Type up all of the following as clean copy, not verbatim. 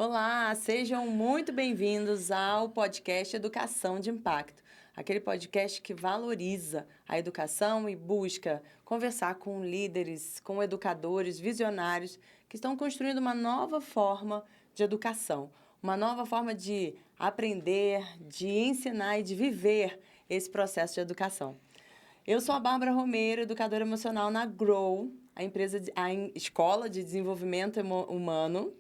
Olá, sejam muito bem-vindos ao podcast Educação de Impacto, aquele podcast que valoriza a educação e busca conversar com líderes, com educadores, visionários que estão construindo uma nova forma de educação, uma nova forma de aprender, de ensinar e de viver esse processo de educação. Eu sou a Bárbara Romero, educadora emocional na Grow, a escola de desenvolvimento humano.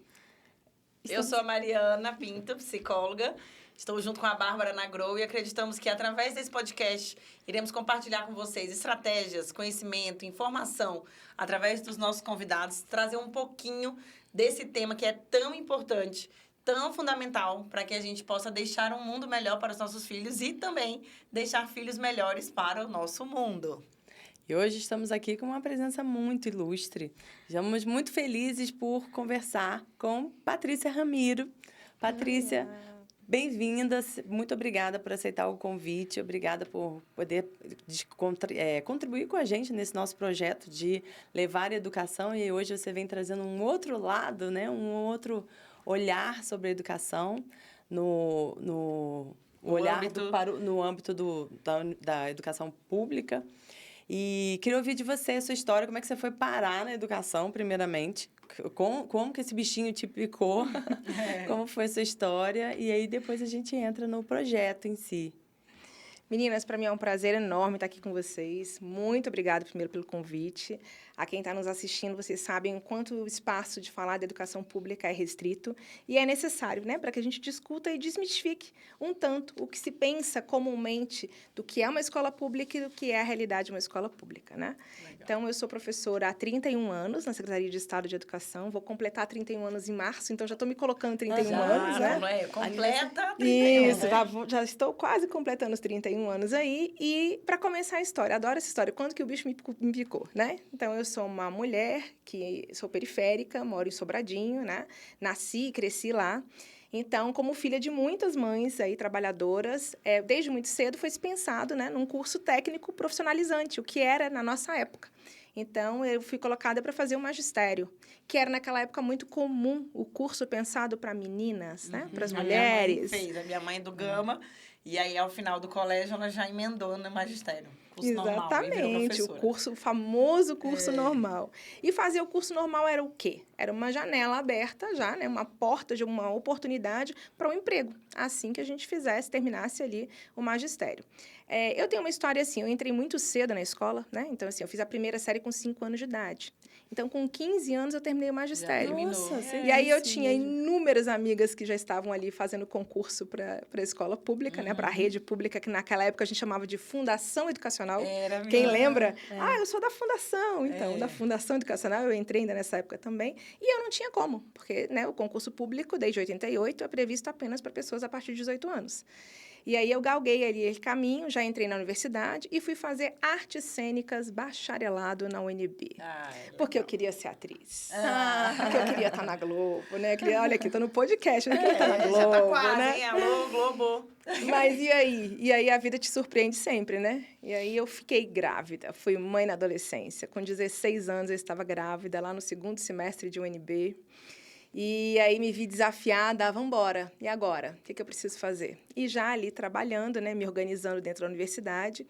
Eu sou a Mariana Pinto, psicóloga. Estou junto com a Bárbara na Grow e acreditamos que, através desse podcast, iremos compartilhar com vocês estratégias, conhecimento, informação, através dos nossos convidados, trazer um pouquinho desse tema que é tão importante, tão fundamental, para que a gente possa deixar um mundo melhor para os nossos filhos e também deixar filhos melhores para o nosso mundo. E hoje estamos aqui com uma presença muito ilustre. Estamos muito felizes por conversar com Patrícia Ramiro. Patrícia, bem-vinda. Muito obrigada por aceitar o convite. Obrigada por poder contribuir com a gente nesse nosso projeto de levar a educação. E hoje você vem trazendo um outro lado, né? Um outro olhar sobre a educação no âmbito da educação pública. E queria ouvir de você a sua história, como é que você foi parar na educação, primeiramente, como que esse bichinho te picou, como foi a sua história, e aí depois a gente entra no projeto em si. Meninas, para mim é um prazer enorme estar aqui com vocês. Muito obrigada, primeiro, pelo convite. A quem está nos assistindo, vocês sabem o quanto o espaço de falar da educação pública é restrito e é necessário, né, para que a gente discuta e desmistifique um tanto o que se pensa comumente do que é uma escola pública e do que é a realidade de uma escola pública, né? Legal. Então, eu sou professora há 31 anos na Secretaria de Estado de Educação. Vou completar 31 anos em março, então já estou me colocando 31 anos, né? Completa 31, Isso, né? Já estou quase completando os 31 anos aí. E, para começar a história, adoro essa história. Quando que o bicho me picou, né? Então, eu sou uma mulher que sou periférica, moro em Sobradinho, né? Nasci e cresci lá. Então, como filha de muitas mães aí, trabalhadoras, desde muito cedo foi pensado, né, num curso técnico profissionalizante, o que era na nossa época. Então, eu fui colocada para fazer o magistério, que era naquela época muito comum, o curso pensado para meninas, né, para as mulheres. A minha mãe do Gama, e aí, ao final do colégio, ela já emendou no magistério. Curso Exatamente, normal, o famoso curso normal. E fazer o curso normal era o quê? Era uma janela aberta já, né? Uma porta de uma oportunidade para um emprego. Assim que a gente terminasse ali o magistério. Eu tenho uma história assim, eu entrei muito cedo na escola, né? Então, assim, eu fiz a primeira série com 5 anos de idade. Então, com 15 anos, eu terminei o magistério. Nossa, e aí, eu tinha inúmeras amigas que já estavam ali fazendo concurso para a escola pública, né? Para a rede pública, que naquela época a gente chamava de Fundação Educacional. Quem lembra? Eu sou da Fundação. Então, da Fundação Educacional, eu entrei ainda nessa época também. E eu não tinha como, porque, né, o concurso público, desde 88, é previsto apenas para pessoas a partir de 18 anos. E aí, eu galguei ali esse caminho, já entrei na universidade e fui fazer artes cênicas, bacharelado na UNB. Porque eu queria ser atriz. Porque eu queria estar na Globo, né? Olha aqui, estou no podcast, eu queria estar na Globo, já tá quase, né? Hein? Alô, Globo. Mas e aí? E aí, a vida te surpreende sempre, né? E aí, eu fiquei grávida. Fui mãe na adolescência. Com 16 anos, eu estava grávida, lá no 2º semestre de UNB. E aí me vi desafiada, vamos embora. E agora? O que eu preciso fazer? E já ali trabalhando, né, me organizando dentro da universidade,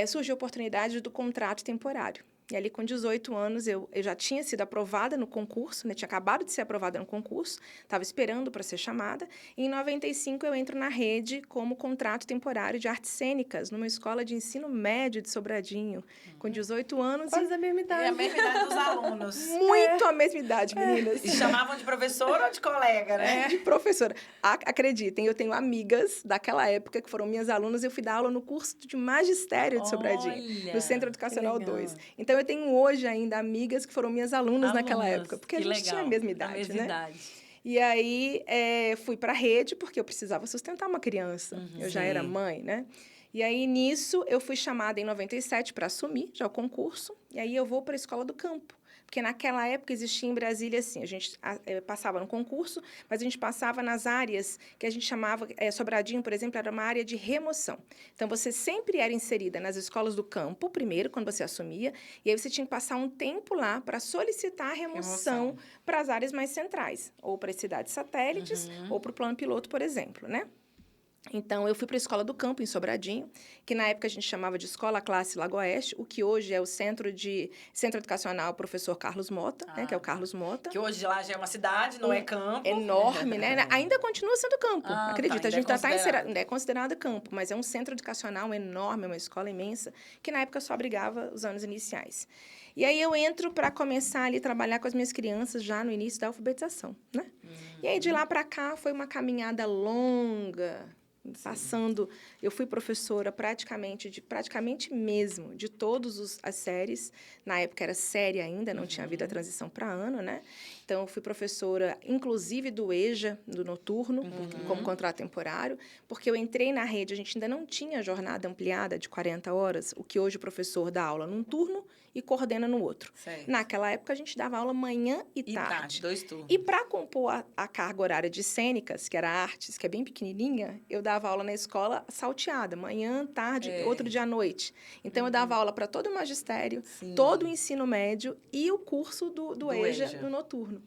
surgiu a oportunidade do contrato temporário. E ali, com 18 anos, eu já tinha sido aprovada no concurso, né? Tinha acabado de ser aprovada no concurso, estava esperando para ser chamada. E, em 95, eu entro na rede como contrato temporário de artes cênicas, numa escola de ensino médio de Sobradinho, com 18 anos. Quase a mesma idade. É a mesma idade dos alunos. Muito a mesma idade, meninas. E chamavam de professora ou de colega, né? De professora. Acreditem, eu tenho amigas daquela época que foram minhas alunas, eu fui dar aula no curso de magistério de Sobradinho, no Centro Educacional 2. Então, eu tenho hoje ainda amigas que foram minhas alunas naquela época, porque a gente tinha a mesma idade, né? E aí, fui para a rede, porque eu precisava sustentar uma criança. Eu já era mãe, né? E aí, nisso, eu fui chamada em 97 para assumir já o concurso. E aí, eu vou para a escola do campo, Porque naquela época existia em Brasília, assim, a gente passava no concurso, mas a gente passava nas áreas que a gente chamava, Sobradinho, por exemplo, era uma área de remoção. Então, você sempre era inserida nas escolas do campo, primeiro, quando você assumia, e aí você tinha que passar um tempo lá para solicitar a remoção para as áreas mais centrais, ou para as cidades satélites, ou para o plano piloto, por exemplo, né? Então, eu fui para a Escola do Campo, em Sobradinho, que na época a gente chamava de Escola Classe Lago Oeste, o que hoje é o Centro Educacional Professor Carlos Mota, né, que é o Carlos Mota. Que hoje lá já é uma cidade, não é campo. Enorme, né? Ainda continua sendo campo, acredita. Tá, a gente ainda é considerado campo, mas é um centro educacional enorme, uma escola imensa, que na época só abrigava os anos iniciais. E aí eu entro para começar ali a trabalhar com as minhas crianças já no início da alfabetização, né? E aí de lá para cá foi uma caminhada longa, passando, eu fui professora praticamente mesmo, de todas as séries. Na época era série ainda, não tinha havido a transição para ano, né? Então, eu fui professora, inclusive, do EJA, do noturno, como contrato temporário, porque eu entrei na rede, a gente ainda não tinha jornada ampliada de 40 horas, o que hoje o professor dá aula num turno e coordena no outro. Certo. Naquela época, a gente dava aula manhã e tarde. 2 turnos. E para compor a carga horária de cênicas, que era artes, que é bem pequenininha, eu dava aula na escola salteada, manhã, tarde, outro dia à noite. Então, eu dava aula para todo o magistério, todo o ensino médio e o curso do EJA no noturno.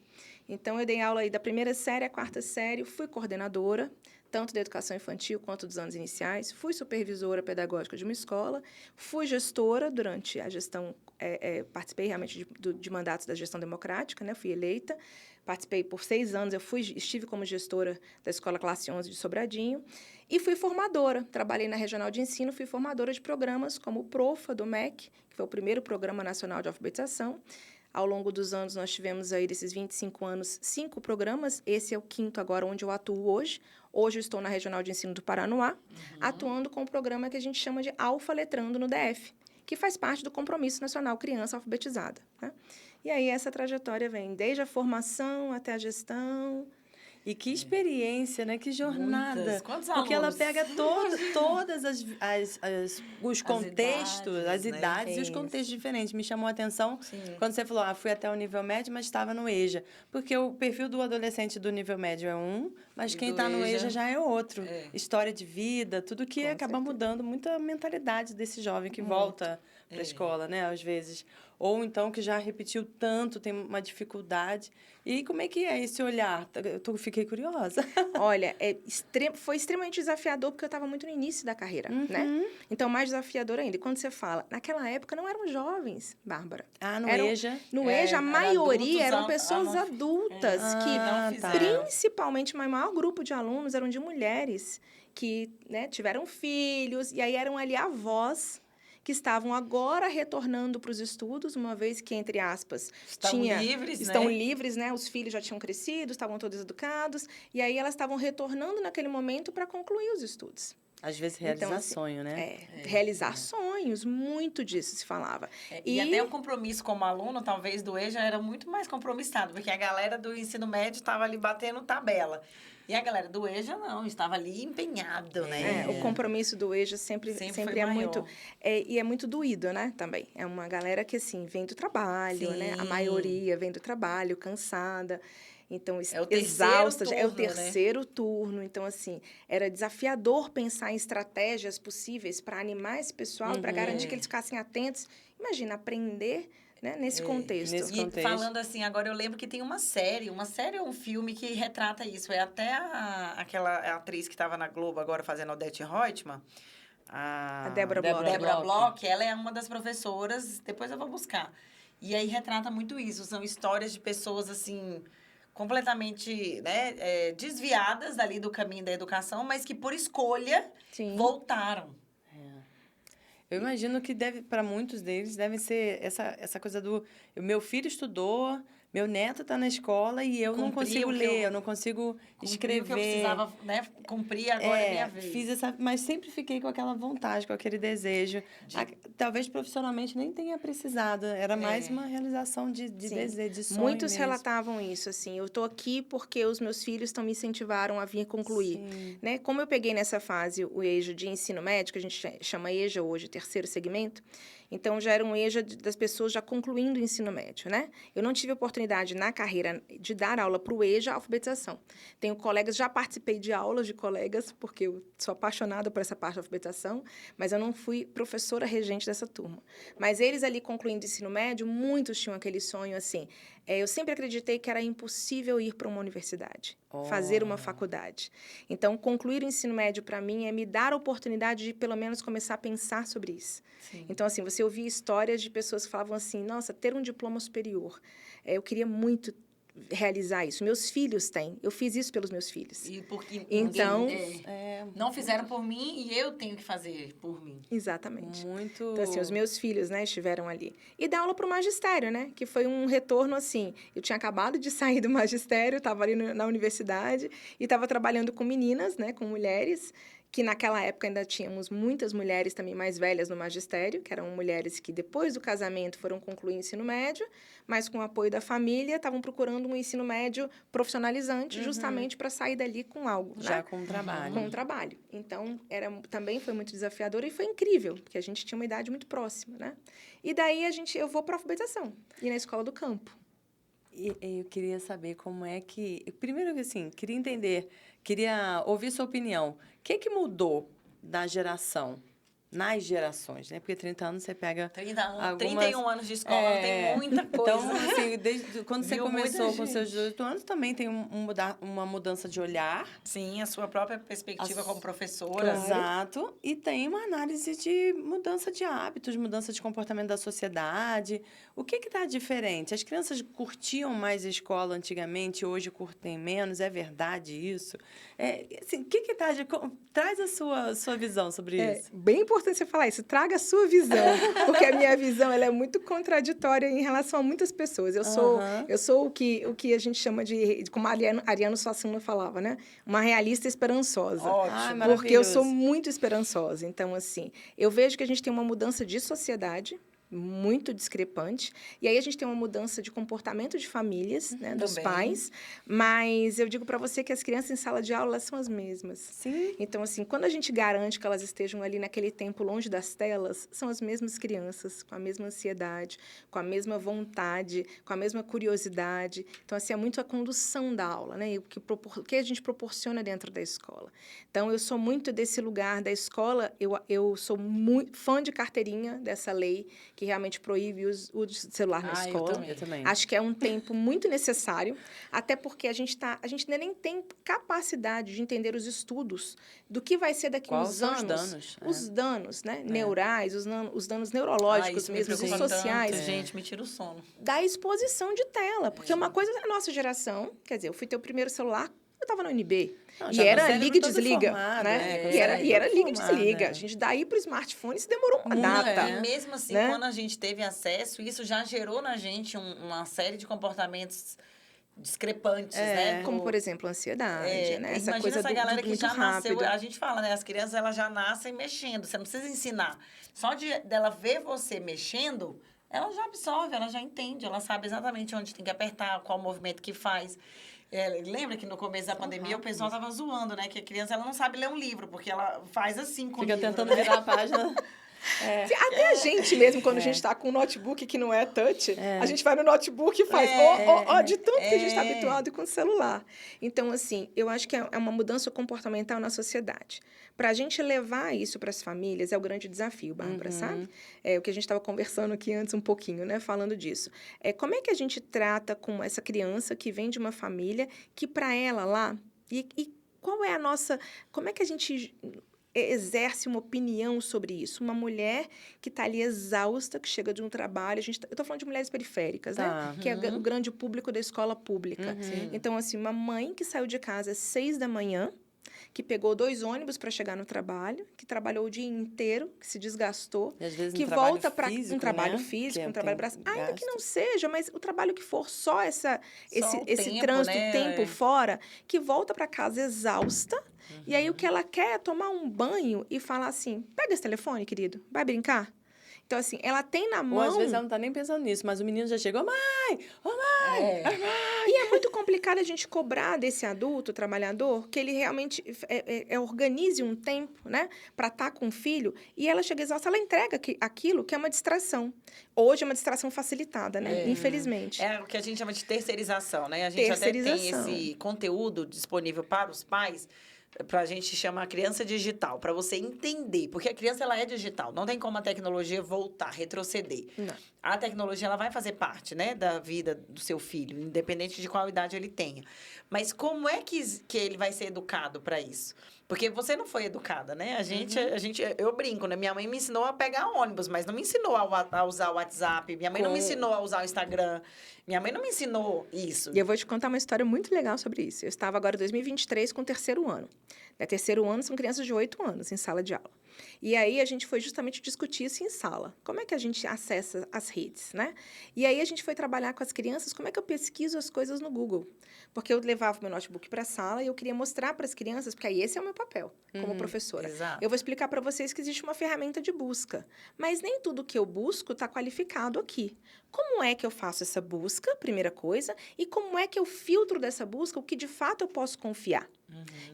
Então, eu dei aula aí da primeira série à quarta série, fui coordenadora, tanto da educação infantil quanto dos anos iniciais, fui supervisora pedagógica de uma escola, fui gestora durante a gestão, participei realmente de mandatos da gestão democrática, né? Fui eleita, participei por 6 anos, estive como gestora da Escola Classe 11 de Sobradinho, e fui formadora, trabalhei na Regional de Ensino, fui formadora de programas como o PROFA, do MEC, que foi o primeiro Programa Nacional de Alfabetização. Ao longo dos anos, nós tivemos aí, desses 25 anos, 5 programas. Esse é o 5º agora, onde eu atuo hoje. Hoje eu estou na Regional de Ensino do Paranoá, atuando com o programa que a gente chama de Alfa Letrando no DF, que faz parte do Compromisso Nacional Criança Alfabetizada, né? E aí, essa trajetória vem desde a formação até a gestão. E que experiência, né? Que jornada. Muitas. Quantos Porque alunos? ela pega todas os contextos, as né? idades e os contextos diferentes. Me chamou a atenção quando você falou, fui até o nível médio, mas estava no EJA. Porque o perfil do adolescente do nível médio é um, mas quem está no EJA já é outro. História de vida, tudo que acaba mudando muito a mentalidade desse jovem que volta para a escola, né? Às vezes. Ou então que já repetiu tanto, tem uma dificuldade. E como é que é esse olhar? Eu fiquei curiosa. Olha, foi extremamente desafiador, porque eu estava muito no início da carreira, né? Então, mais desafiador ainda. E quando você fala, naquela época não eram jovens, Bárbara. EJA? No EJA, a maioria eram pessoas adultas, principalmente, o maior grupo de alunos eram de mulheres que, né, tiveram filhos, e aí eram ali avós que estavam agora retornando para os estudos, uma vez que, entre aspas, estão livres, né? Os filhos já tinham crescido, estavam todos educados, e aí elas estavam retornando naquele momento para concluir os estudos. Às vezes realizar sonho, né? Realizar sonhos, muito disso se falava. E até o compromisso como aluno, talvez, do EJA era muito mais compromissado, porque a galera do ensino médio estava ali batendo tabela. E a galera do EJA, não, estava ali empenhado, né? O compromisso do EJA sempre é muito... e é muito doído, né, também. É uma galera que, assim, vem do trabalho, né? A maioria vem do trabalho, cansada. Então, exausta. É o terceiro turno. Então, assim, era desafiador pensar em estratégias possíveis para animar esse pessoal, para garantir que eles ficassem atentos. Imagina, aprender... né? Nesse contexto. E falando assim, agora eu lembro que tem uma série ou um filme que retrata isso. É até aquela atriz que estava na Globo agora fazendo Odete Roitman. A Débora Bloch. Débora Bloch, ela é uma das professoras, depois eu vou buscar. E aí retrata muito isso. São histórias de pessoas, assim, completamente, né, desviadas ali do caminho da educação, mas que por escolha voltaram. Eu imagino que para muitos deles deve ser essa coisa do... Meu filho estudou, meu neto está na escola e eu não consigo ler, eu não consigo escrever. O que eu precisava, né, cumprir, agora é minha vez. Mas sempre fiquei com aquela vontade, com aquele desejo. Talvez profissionalmente nem tenha precisado. Era mais uma realização de desejo, de sonho Muitos mesmo. relatavam isso, assim. Eu estou aqui porque os meus filhos me incentivaram a vir concluir. Né? Como eu peguei nessa fase o EJA de ensino médio, que a gente chama EJA hoje, terceiro segmento, Então, já era um EJA das pessoas já concluindo o ensino médio, né? Eu não tive oportunidade na carreira de dar aula para o EJA, alfabetização. Tenho colegas, já participei de aulas de colegas, porque eu sou apaixonada por essa parte da alfabetização, mas eu não fui professora regente dessa turma. Mas eles ali concluindo o ensino médio, muitos tinham aquele sonho assim. Eu sempre acreditei que era impossível ir para uma universidade, fazer uma faculdade. Então, concluir o ensino médio para mim é me dar a oportunidade de pelo menos começar a pensar sobre isso. Sim. Então, assim, você ouvia histórias de pessoas que falavam assim, nossa, ter um diploma superior, eu queria muito realizar isso. Meus filhos têm. Eu fiz isso pelos meus filhos. E porque então, não fizeram por mim e eu tenho que fazer por mim. Exatamente. Muito. Então, assim, os meus filhos, né, estiveram ali. E dar aula para o magistério, né? Que foi um retorno, assim. Eu tinha acabado de sair do magistério, estava ali na universidade e estava trabalhando com meninas, né, com mulheres, que naquela época ainda tínhamos muitas mulheres também mais velhas no magistério, que eram mulheres que depois do casamento foram concluir o ensino médio, mas com o apoio da família estavam procurando um ensino médio profissionalizante, justamente para sair dali com algo, já, né? Com um trabalho. Com um trabalho. Então, também foi muito desafiador e foi incrível, porque a gente tinha uma idade muito próxima, né? E daí eu vou para a alfabetização, e na escola do campo. E eu queria saber como é que... Primeiro, assim, queria ouvir sua opinião. O que mudou da geração, nas gerações, né? Porque 30 anos você pega 31 anos de escola, tem muita coisa. Então, assim, desde quando você começou com seus 18 anos, também tem uma mudança de olhar. Sim, a sua própria perspectiva como professora. Claro. Exato. E tem uma análise de mudança de hábitos, mudança de comportamento da sociedade. O que está diferente? As crianças curtiam mais a escola antigamente, hoje curtem menos? É verdade isso? Assim, o que está... Traz a sua visão sobre isso. Bem importante você falar isso. Traga a sua visão, porque a minha visão ela é muito contraditória em relação a muitas pessoas. Eu sou o que a gente chama de, como Ariano Suassuna falava, né? Uma realista esperançosa. Ótimo. Porque eu sou muito esperançosa. Então, assim, eu vejo que a gente tem uma mudança de sociedade muito discrepante. E aí a gente tem uma mudança de comportamento de famílias, né, dos pais. Mas eu digo para você que as crianças em sala de aula elas são as mesmas. Sim. Então, assim, quando a gente garante que elas estejam ali naquele tempo longe das telas, são as mesmas crianças, com a mesma ansiedade, com a mesma vontade, com a mesma curiosidade. Então, assim, é muito a condução da aula, né? O que a gente proporciona dentro da escola. Então, eu sou muito desse lugar da escola. Eu sou muito fã de carteirinha dessa lei que realmente proíbe o celular na escola. Eu também. Acho que é um tempo muito necessário, até porque a gente nem tem capacidade de entender os estudos do que vai ser daqui a uns anos. Os danos, né? Neurais, os danos neurológicos mesmo, os sociais. Gente, me tira o sono. Da exposição de tela. Porque uma coisa é a nossa geração, quer dizer, eu fui ter o primeiro celular, eu estava no UNB. E era liga e desliga, né? E era liga e desliga. A gente daí para o smartphone, isso demorou uma data. E mesmo assim, quando a gente teve acesso, isso já gerou na gente uma série de comportamentos discrepantes, né? Como, por exemplo, a ansiedade, né? Essa coisa essa galera que já nasceu, a gente fala, né? As crianças, elas já nascem mexendo, você não precisa ensinar. Só dela ver você mexendo, ela já absorve, ela já entende, ela sabe exatamente onde tem que apertar, qual movimento que faz. Lembra que no começo da pandemia o pessoal tava zoando, né? Que a criança ela não sabe ler um livro, porque ela faz assim com o livro. Fica tentando virar a página. Até a gente mesmo, quando a gente está com um notebook que não é touch, a gente vai no notebook e faz de tanto que a gente está habituado com o celular. Então, assim, eu acho que é uma mudança comportamental na sociedade. Para a gente levar isso para as famílias é o grande desafio, Bárbara, sabe? É o que a gente estava conversando aqui antes um pouquinho, né? Falando disso. Como é que a gente trata com essa criança que vem de uma família que para ela lá... E qual é a nossa... Como é que a gente... exerce uma opinião sobre isso. Uma mulher que está ali exausta, que chega de um trabalho... eu estou falando de mulheres periféricas, né? Que é o grande público da escola pública. Então, assim, uma mãe que saiu de casa às 6h, que pegou 2 ônibus para chegar no trabalho, que trabalhou o dia inteiro, que se desgastou, e às vezes que volta para um trabalho físico, um trabalho braço, ainda que não seja, mas o trabalho que for só esse tempo, trânsito, né? Tempo fora, que volta para casa exausta. E aí o que ela quer é tomar um banho e falar assim: pega esse telefone, querido, vai brincar. Então, assim, ela tem na mão... Ou às vezes ela não tá nem pensando nisso, mas o menino já chegou, mãe, E é muito complicado a gente cobrar desse adulto, trabalhador, que ele realmente organize um tempo, né, para estar com o filho, e ela chega exausta, ela entrega aquilo que é uma distração. Hoje é uma distração facilitada, né? Infelizmente. É o que a gente chama de terceirização, né? A gente até tem esse conteúdo disponível para os pais, para a gente chamar criança digital, para você entender, porque a criança ela é digital, não tem como a tecnologia voltar, retroceder. Não. A tecnologia ela vai fazer parte, né, da vida do seu filho, independente de qual idade ele tenha. Mas como é que ele vai ser educado para isso? Porque você não foi educada, né? Eu brinco, né? Minha mãe me ensinou a pegar ônibus, mas não me ensinou a usar o WhatsApp. Minha mãe não me ensinou a usar o Instagram. Minha mãe não me ensinou isso. E eu vou te contar uma história muito legal sobre isso. Eu estava agora em 2023 com o 3º ano. Terceiro ano são crianças de 8 anos em sala de aula. E aí a gente foi justamente discutir isso em sala. Como é que a gente acessa as redes, né? E aí a gente foi trabalhar com as crianças, como é que eu pesquiso as coisas no Google. Porque eu levava o meu notebook para a sala e eu queria mostrar para as crianças, porque aí esse é o meu papel como professora. Exato. Eu vou explicar para vocês que existe uma ferramenta de busca. Mas nem tudo que eu busco está qualificado aqui. Como é que eu faço essa busca, primeira coisa, e como é que eu filtro dessa busca o que de fato eu posso confiar?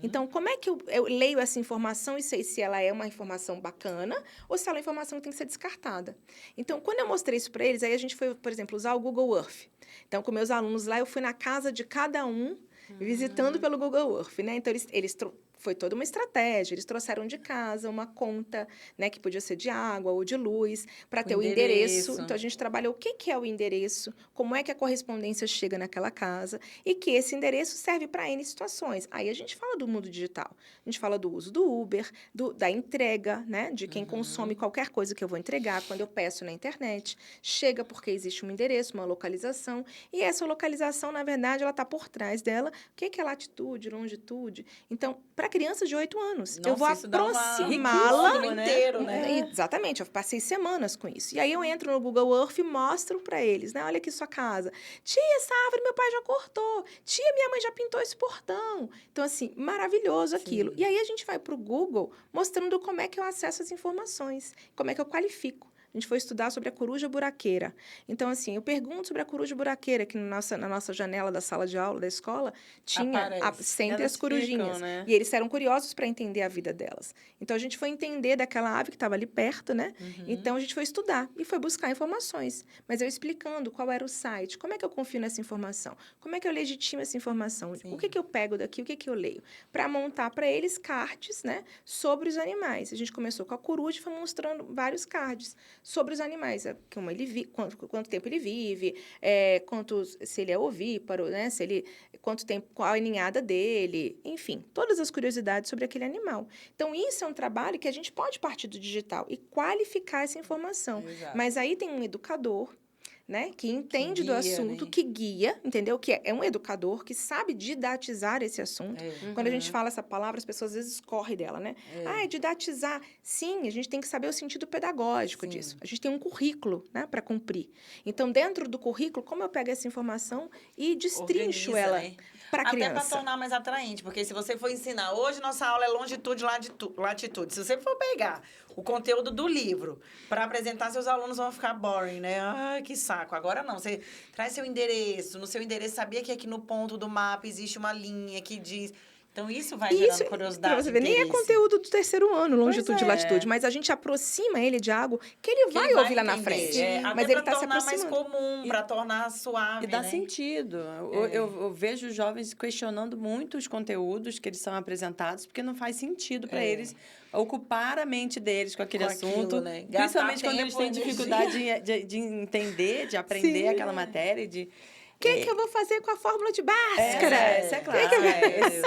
Então, como é que eu leio essa informação e sei se ela é uma informação bacana ou se ela é uma informação que tem que ser descartada? Então, quando eu mostrei isso para eles, aí a gente foi, por exemplo, usar o Google Earth. Então, com meus alunos lá, eu fui na casa de cada um, visitando pelo Google Earth, né? Então, foi toda uma estratégia. Eles trouxeram de casa uma conta, né, que podia ser de água ou de luz, para ter o endereço. Então, a gente trabalhou o que é o endereço, como é que a correspondência chega naquela casa e que esse endereço serve para N situações. Aí a gente fala do mundo digital. A gente fala do uso do Uber, da entrega, né, de quem consome qualquer coisa que eu vou entregar, quando eu peço na internet. Chega porque existe um endereço, uma localização, e essa localização, na verdade, ela está por trás dela. O que é latitude, longitude? Então, para crianças de 8 anos. Nossa, eu vou aproximá-la inteiro, né? Exatamente, eu passei semanas com isso. E aí eu entro no Google Earth e mostro para eles, né? Olha aqui sua casa. Tia, essa árvore meu pai já cortou. Tia, minha mãe já pintou esse portão. Então, assim, maravilhoso aquilo. E aí a gente vai para o Google mostrando como é que eu acesso as informações, como é que eu qualifico. A gente foi estudar sobre a coruja buraqueira. Então, assim, eu pergunto sobre a coruja buraqueira, que na nossa janela da sala de aula da escola tinha sempre as corujinhas. Né? E eles eram curiosos para entender a vida delas. Então, a gente foi entender daquela ave que estava ali perto, né? Então, a gente foi estudar e foi buscar informações. Mas eu explicando qual era o site, como é que eu confio nessa informação, como é que eu legitimo essa informação, o que eu pego daqui, o que eu leio, para montar para eles cards, né, sobre os animais. A gente começou com a coruja e foi mostrando vários cards sobre os animais, como ele vive, quanto tempo ele vive, se ele é ovíparo, né? Quanto tempo, qual a ninhada dele, enfim, todas as curiosidades sobre aquele animal. Então, isso é um trabalho que a gente pode partir do digital e qualificar essa informação. Exato. Mas aí tem um educador, né, que entende do assunto, né? Que guia, entendeu? Que é um educador que sabe didatizar esse assunto. Quando a gente fala essa palavra, as pessoas às vezes correm dela, né? Didatizar. Sim, a gente tem que saber o sentido pedagógico disso. A gente tem um currículo, né, para cumprir. Então, dentro do currículo, como eu pego essa informação e destrincho ela, né? Para a criança. Até para tornar mais atraente, porque se você for ensinar, hoje nossa aula é longitude e latitude. Se você for pegar o conteúdo do livro para apresentar, seus alunos vão ficar boring, né? Ai, que saco. Agora não, você traz seu endereço. No seu endereço, sabia que aqui no ponto do mapa existe uma linha que diz... Então, isso vai gerando curiosidade. Pra você ver, nem é conteúdo do 3º ano, longitude e latitude, mas a gente aproxima ele de algo que ele vai ouvir lá na frente. Mas ele está se aproximando. Mais comum, para tornar suave. E dá sentido. Eu vejo jovens questionando muito os conteúdos que eles são apresentados, porque não faz sentido para eles ocupar a mente deles com aquele assunto. Né? Principalmente quando eles têm dificuldade de entender, de aprender aquela matéria, de... O que eu vou fazer com a fórmula de Bhaskara? Isso é claro.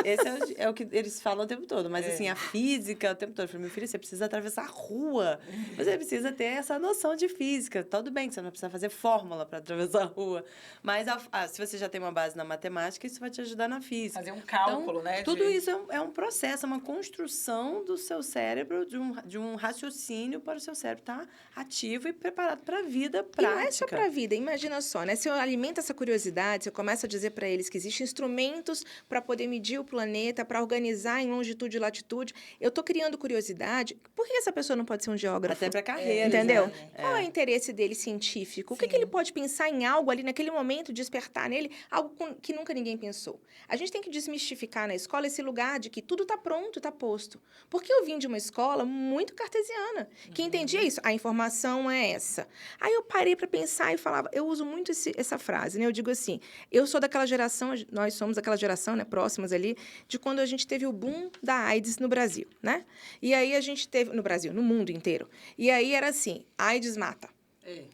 Esse é o que eles falam o tempo todo. Mas, assim, a física, o tempo todo. Eu falei, meu filho, você precisa atravessar a rua. Você precisa ter essa noção de física. Tudo bem que você não precisa fazer fórmula para atravessar a rua. Mas, se você já tem uma base na matemática, isso vai te ajudar na física. Fazer um cálculo, então, né? Tudo isso é um processo, é uma construção do seu cérebro, de um raciocínio para o seu cérebro estar ativo e preparado para a vida prática. E não é só para a vida. Imagina só, né? Se eu alimento essa curiosidade curiosidade, você começa a dizer para eles que existem instrumentos para poder medir o planeta, para organizar em longitude e latitude. Eu estou criando curiosidade. Por que essa pessoa não pode ser um geógrafo? Até para carreira, entendeu? né? Qual é o interesse dele científico? O que ele pode pensar em algo ali naquele momento, despertar nele, algo que nunca ninguém pensou? A gente tem que desmistificar na escola esse lugar de que tudo está pronto, está posto. Porque eu vim de uma escola muito cartesiana, que entendia isso. A informação é essa. Aí eu parei para pensar e falava, eu uso muito essa frase, né? Eu digo assim, eu sou daquela geração, nós somos daquela geração, né, próximas ali, de quando a gente teve o boom da AIDS no Brasil, né? E aí a gente teve, no Brasil, no mundo inteiro. E aí era assim, AIDS mata.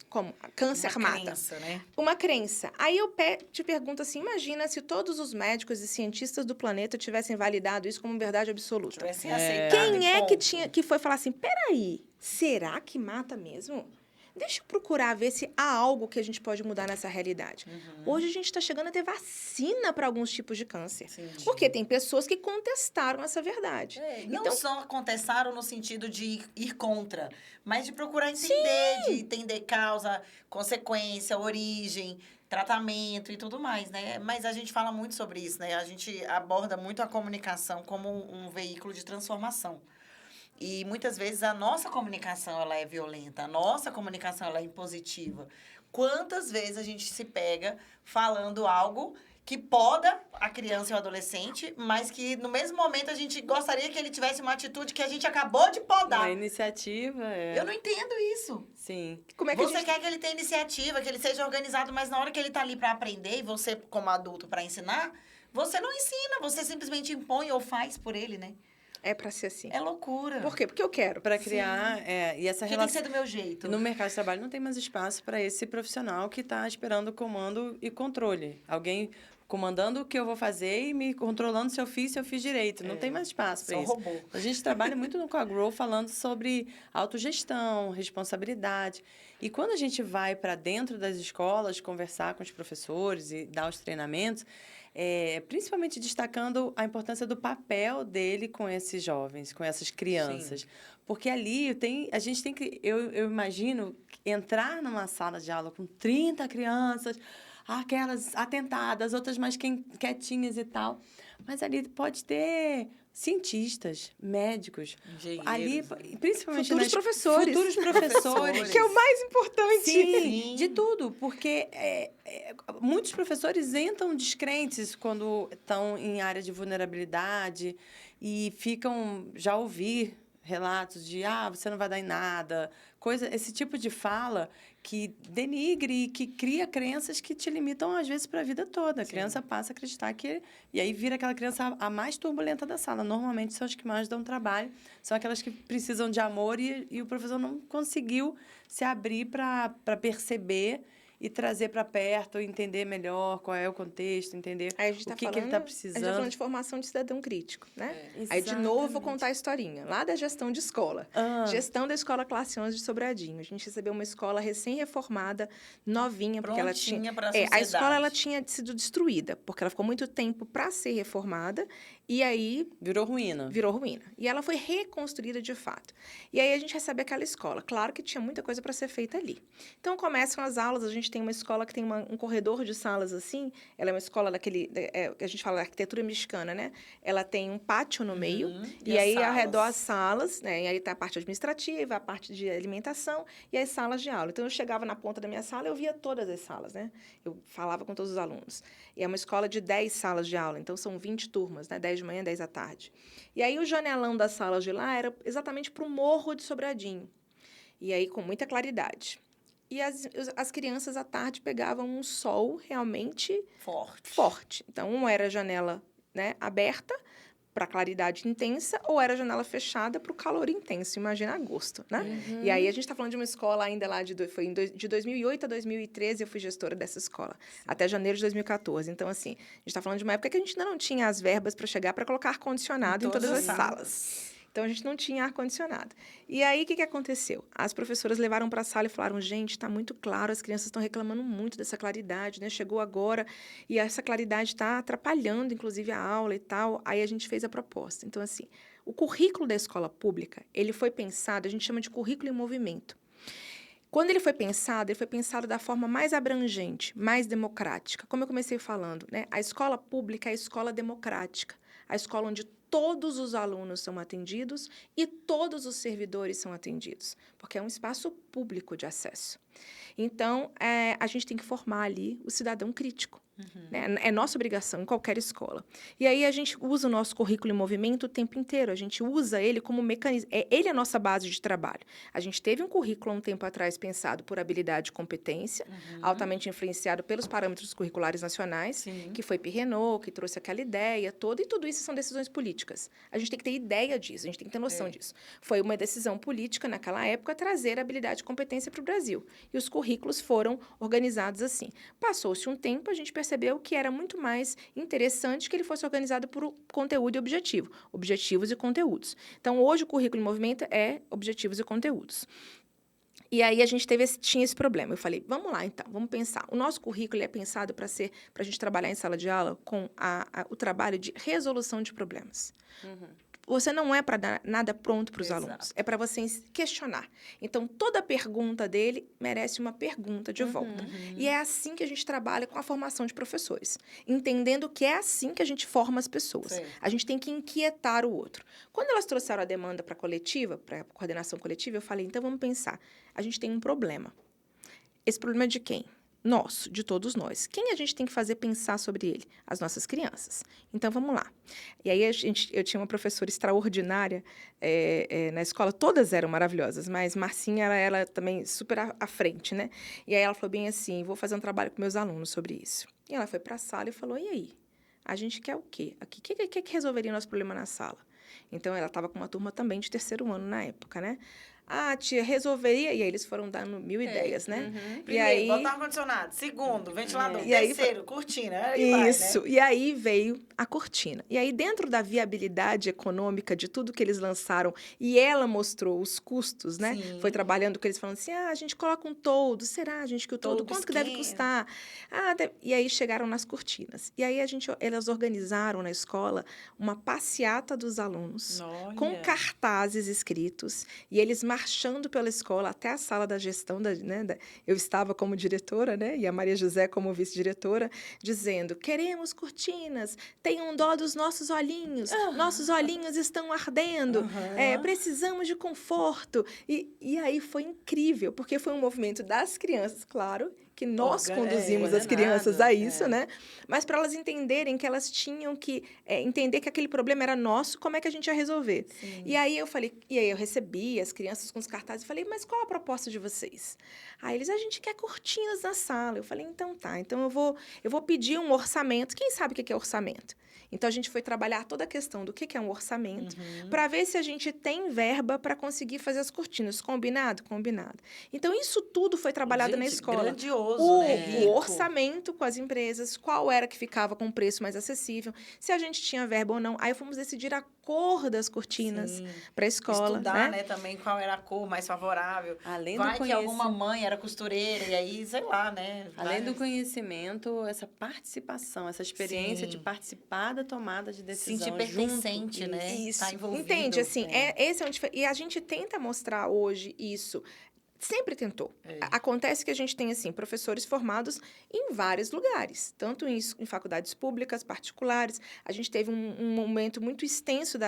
Como? Câncer mata. Uma crença, né? Uma crença. Aí eu te pergunto assim, imagina se todos os médicos e cientistas do planeta tivessem validado isso como verdade absoluta. Tivessem aceitado. Quem é que foi falar assim, peraí, será que mata mesmo? Deixa eu procurar ver se há algo que a gente pode mudar nessa realidade. Hoje a gente está chegando a ter vacina para alguns tipos de câncer. Sim. Porque tem pessoas que contestaram essa verdade. Não só contestaram no sentido de ir contra, mas de procurar entender, de entender causa, consequência, origem, tratamento e tudo mais, né? Mas a gente fala muito sobre isso, né? A gente aborda muito a comunicação como um veículo de transformação. E muitas vezes a nossa comunicação ela é violenta, a nossa comunicação ela é impositiva. Quantas vezes a gente se pega falando algo que poda a criança e o adolescente, mas que no mesmo momento a gente gostaria que ele tivesse uma atitude que a gente acabou de podar. A iniciativa é... Eu não entendo isso. Sim. Como é que você quer que ele tenha iniciativa, que ele seja organizado, mas na hora que ele está ali para aprender e você como adulto para ensinar, você não ensina, você simplesmente impõe ou faz por ele, né? É para ser assim. É loucura. Por quê? Porque eu quero. Para criar... e essa relação... tem que ser do meu jeito. No mercado de trabalho não tem mais espaço para esse profissional que está esperando comando e controle. Alguém comandando o que eu vou fazer e me controlando se eu fiz direito. Não tem mais espaço para isso. Robô. A gente trabalha muito no CoGrow falando sobre autogestão, responsabilidade. E quando a gente vai para dentro das escolas conversar com os professores e dar os treinamentos, principalmente destacando a importância do papel dele com esses jovens, com essas crianças. Sim. Porque ali a gente tem que... Eu imagino entrar numa sala de aula com 30 crianças, aquelas atentadas, outras mais quietinhas e tal. Mas ali pode ter cientistas, médicos. Ali, principalmente futuros professores. Que é o mais importante. Sim, de tudo. Porque muitos professores entram descrentes quando estão em área de vulnerabilidade e ficam já ouvir relatos de, você não vai dar em nada, esse tipo de fala que denigre e que cria crenças que te limitam, às vezes, para a vida toda. A criança passa a acreditar que... E aí vira aquela criança a mais turbulenta da sala. Normalmente são as que mais dão trabalho, são aquelas que precisam de amor e o professor não conseguiu se abrir para perceber e trazer para perto, entender melhor qual é o contexto, entender o que ele está precisando. A gente está falando de formação de cidadão crítico, né? Aí, de novo, eu vou contar a historinha. Lá da gestão de escola. Gestão da escola Classe 11 de Sobradinho. A gente recebeu uma escola recém-reformada, novinha. Porque ela tinha para a sociedade. A escola ela tinha sido destruída, porque ela ficou muito tempo para ser reformada. E aí... Virou ruína. E ela foi reconstruída de fato. E aí a gente recebe aquela escola. Claro que tinha muita coisa para ser feita ali. Então, começam as aulas, a gente tem uma escola que tem um corredor de salas assim. Ela é uma escola daquele... que a gente fala arquitetura mexicana, né? Ela tem um pátio no meio. E aí, ao redor, as salas, né? E aí tá a parte administrativa, a parte de alimentação e as salas de aula. Então, eu chegava na ponta da minha sala, eu via todas as salas, né? Eu falava com todos os alunos. E é uma escola de 10 salas de aula. Então, são 20 turmas, né? 10 de manhã, 10 à tarde. E aí, o janelão das salas de lá era exatamente para o Morro de Sobradinho. E aí, com muita claridade. E as crianças, à tarde, pegavam um sol realmente forte. Então, uma era a janela, né, aberta para claridade intensa, ou era a janela fechada para o calor intenso. Imagina agosto, né? E aí, a gente está falando de uma escola ainda lá, de 2008 a 2013, eu fui gestora dessa escola, até janeiro de 2014. Então, assim, a gente está falando de uma época que a gente ainda não tinha as verbas para chegar para colocar ar-condicionado em todas as salas. Então, a gente não tinha ar-condicionado. E aí, o que aconteceu? As professoras levaram para a sala e falaram, gente, está muito claro, as crianças estão reclamando muito dessa claridade, né? Chegou agora e essa claridade está atrapalhando, inclusive, a aula e tal. Aí, a gente fez a proposta. Então, assim, o currículo da escola pública, ele foi pensado, a gente chama de currículo em movimento. Quando ele foi pensado da forma mais abrangente, mais democrática. Como eu comecei falando, né? A escola pública é a escola democrática, a escola onde todos os alunos são atendidos e todos os servidores são atendidos, porque é um espaço público de acesso. Então, a gente tem que formar ali o cidadão crítico. Né? É nossa obrigação em qualquer escola. E aí a gente usa o nosso currículo em movimento o tempo inteiro. A gente usa ele como mecanismo. Ele é a nossa base de trabalho. A gente teve um currículo há um tempo atrás pensado por habilidade e competência, altamente influenciado pelos parâmetros curriculares nacionais, Sim. que foi Pirrenot, que trouxe aquela ideia toda, e tudo isso são decisões políticas. A gente tem que ter ideia disso, a gente tem que ter noção disso. Foi uma decisão política, naquela época, trazer habilidade e competência para o Brasil. E os currículos foram organizados assim. Passou-se um tempo, a gente percebeu que era muito mais interessante que ele fosse organizado por conteúdo e objetivo. Objetivos e conteúdos. Então, hoje, o currículo em movimento é objetivos e conteúdos. E aí, a gente tinha esse problema. Eu falei, vamos lá, então, vamos pensar. O nosso currículo é pensado para a gente trabalhar em sala de aula com o trabalho de resolução de problemas. Você não é para dar nada pronto para os alunos. É para você questionar. Então, toda pergunta dele merece uma pergunta de volta. E é assim que a gente trabalha com a formação de professores. Entendendo que é assim que a gente forma as pessoas. Sim. A gente tem que inquietar o outro. Quando elas trouxeram a demanda para a coletiva, para a coordenação coletiva, eu falei, então vamos pensar. A gente tem um problema. Esse problema é de quem? Nosso, de todos nós. Quem a gente tem que fazer pensar sobre ele? As nossas crianças. Então, vamos lá. E aí, eu tinha uma professora extraordinária na escola. Todas eram maravilhosas, mas Marcinha era também super à frente, né? E aí, ela falou bem assim, vou fazer um trabalho com meus alunos sobre isso. E ela foi para a sala e falou, e aí? A gente quer o quê? O que resolveria o nosso problema na sala? Então, ela estava com uma turma também de 3º ano na época, né? Ah, tia, resolveria... E aí, eles foram dando 1000 ideias, né? Primeiro, e aí, botar ar-condicionado. Segundo, ventilador. E aí, Terceiro, cortina. Isso. Vai, né? E aí veio a cortina. E aí, dentro da viabilidade econômica de tudo que eles lançaram, e ela mostrou os custos, né? Sim. Foi trabalhando com eles, falando assim, a gente coloca um toldo. Será, gente, que o toldo, quanto que deve custar? E aí, chegaram nas cortinas. E aí, elas organizaram na escola uma passeata dos alunos, com cartazes escritos, e eles marchando pela escola até a sala da gestão, eu estava como diretora, né? E a Maria José como vice-diretora, dizendo, queremos cortinas, tenham dó dos nossos olhinhos estão ardendo, precisamos de conforto. E aí foi incrível, porque foi um movimento das crianças, claro, que nós conduzimos as crianças a isso, né? Mas para elas entenderem que elas tinham que entender que aquele problema era nosso, como é que a gente ia resolver? Sim. E aí eu recebi as crianças com os cartazes e falei, mas qual a proposta de vocês? Aí eles, a gente quer cortinas na sala. Eu falei, então tá, então eu vou pedir um orçamento. Quem sabe o que é orçamento? Então, a gente foi trabalhar toda a questão do que é um orçamento, para ver se a gente tem verba para conseguir fazer as cortinas. Combinado? Combinado. Então, isso tudo foi trabalhado na escola. Grandioso, né? O orçamento com as empresas, qual era que ficava com preço mais acessível, se a gente tinha verba ou não. Aí, fomos decidir a cor das cortinas para a escola. Estudar, né, também qual era a cor mais favorável. Além Vai que alguma mãe era costureira, e aí, sei lá, né? Além do conhecimento, essa participação, essa experiência de participar da tomada de decisão. Sentir pertencente, né? Isso. Tá envolvido. Entende? Assim, esse é um e a gente tenta mostrar hoje isso. Sempre tentou. Acontece que a gente tem, assim, professores formados em vários lugares, tanto em faculdades públicas, particulares. A gente teve um momento muito extenso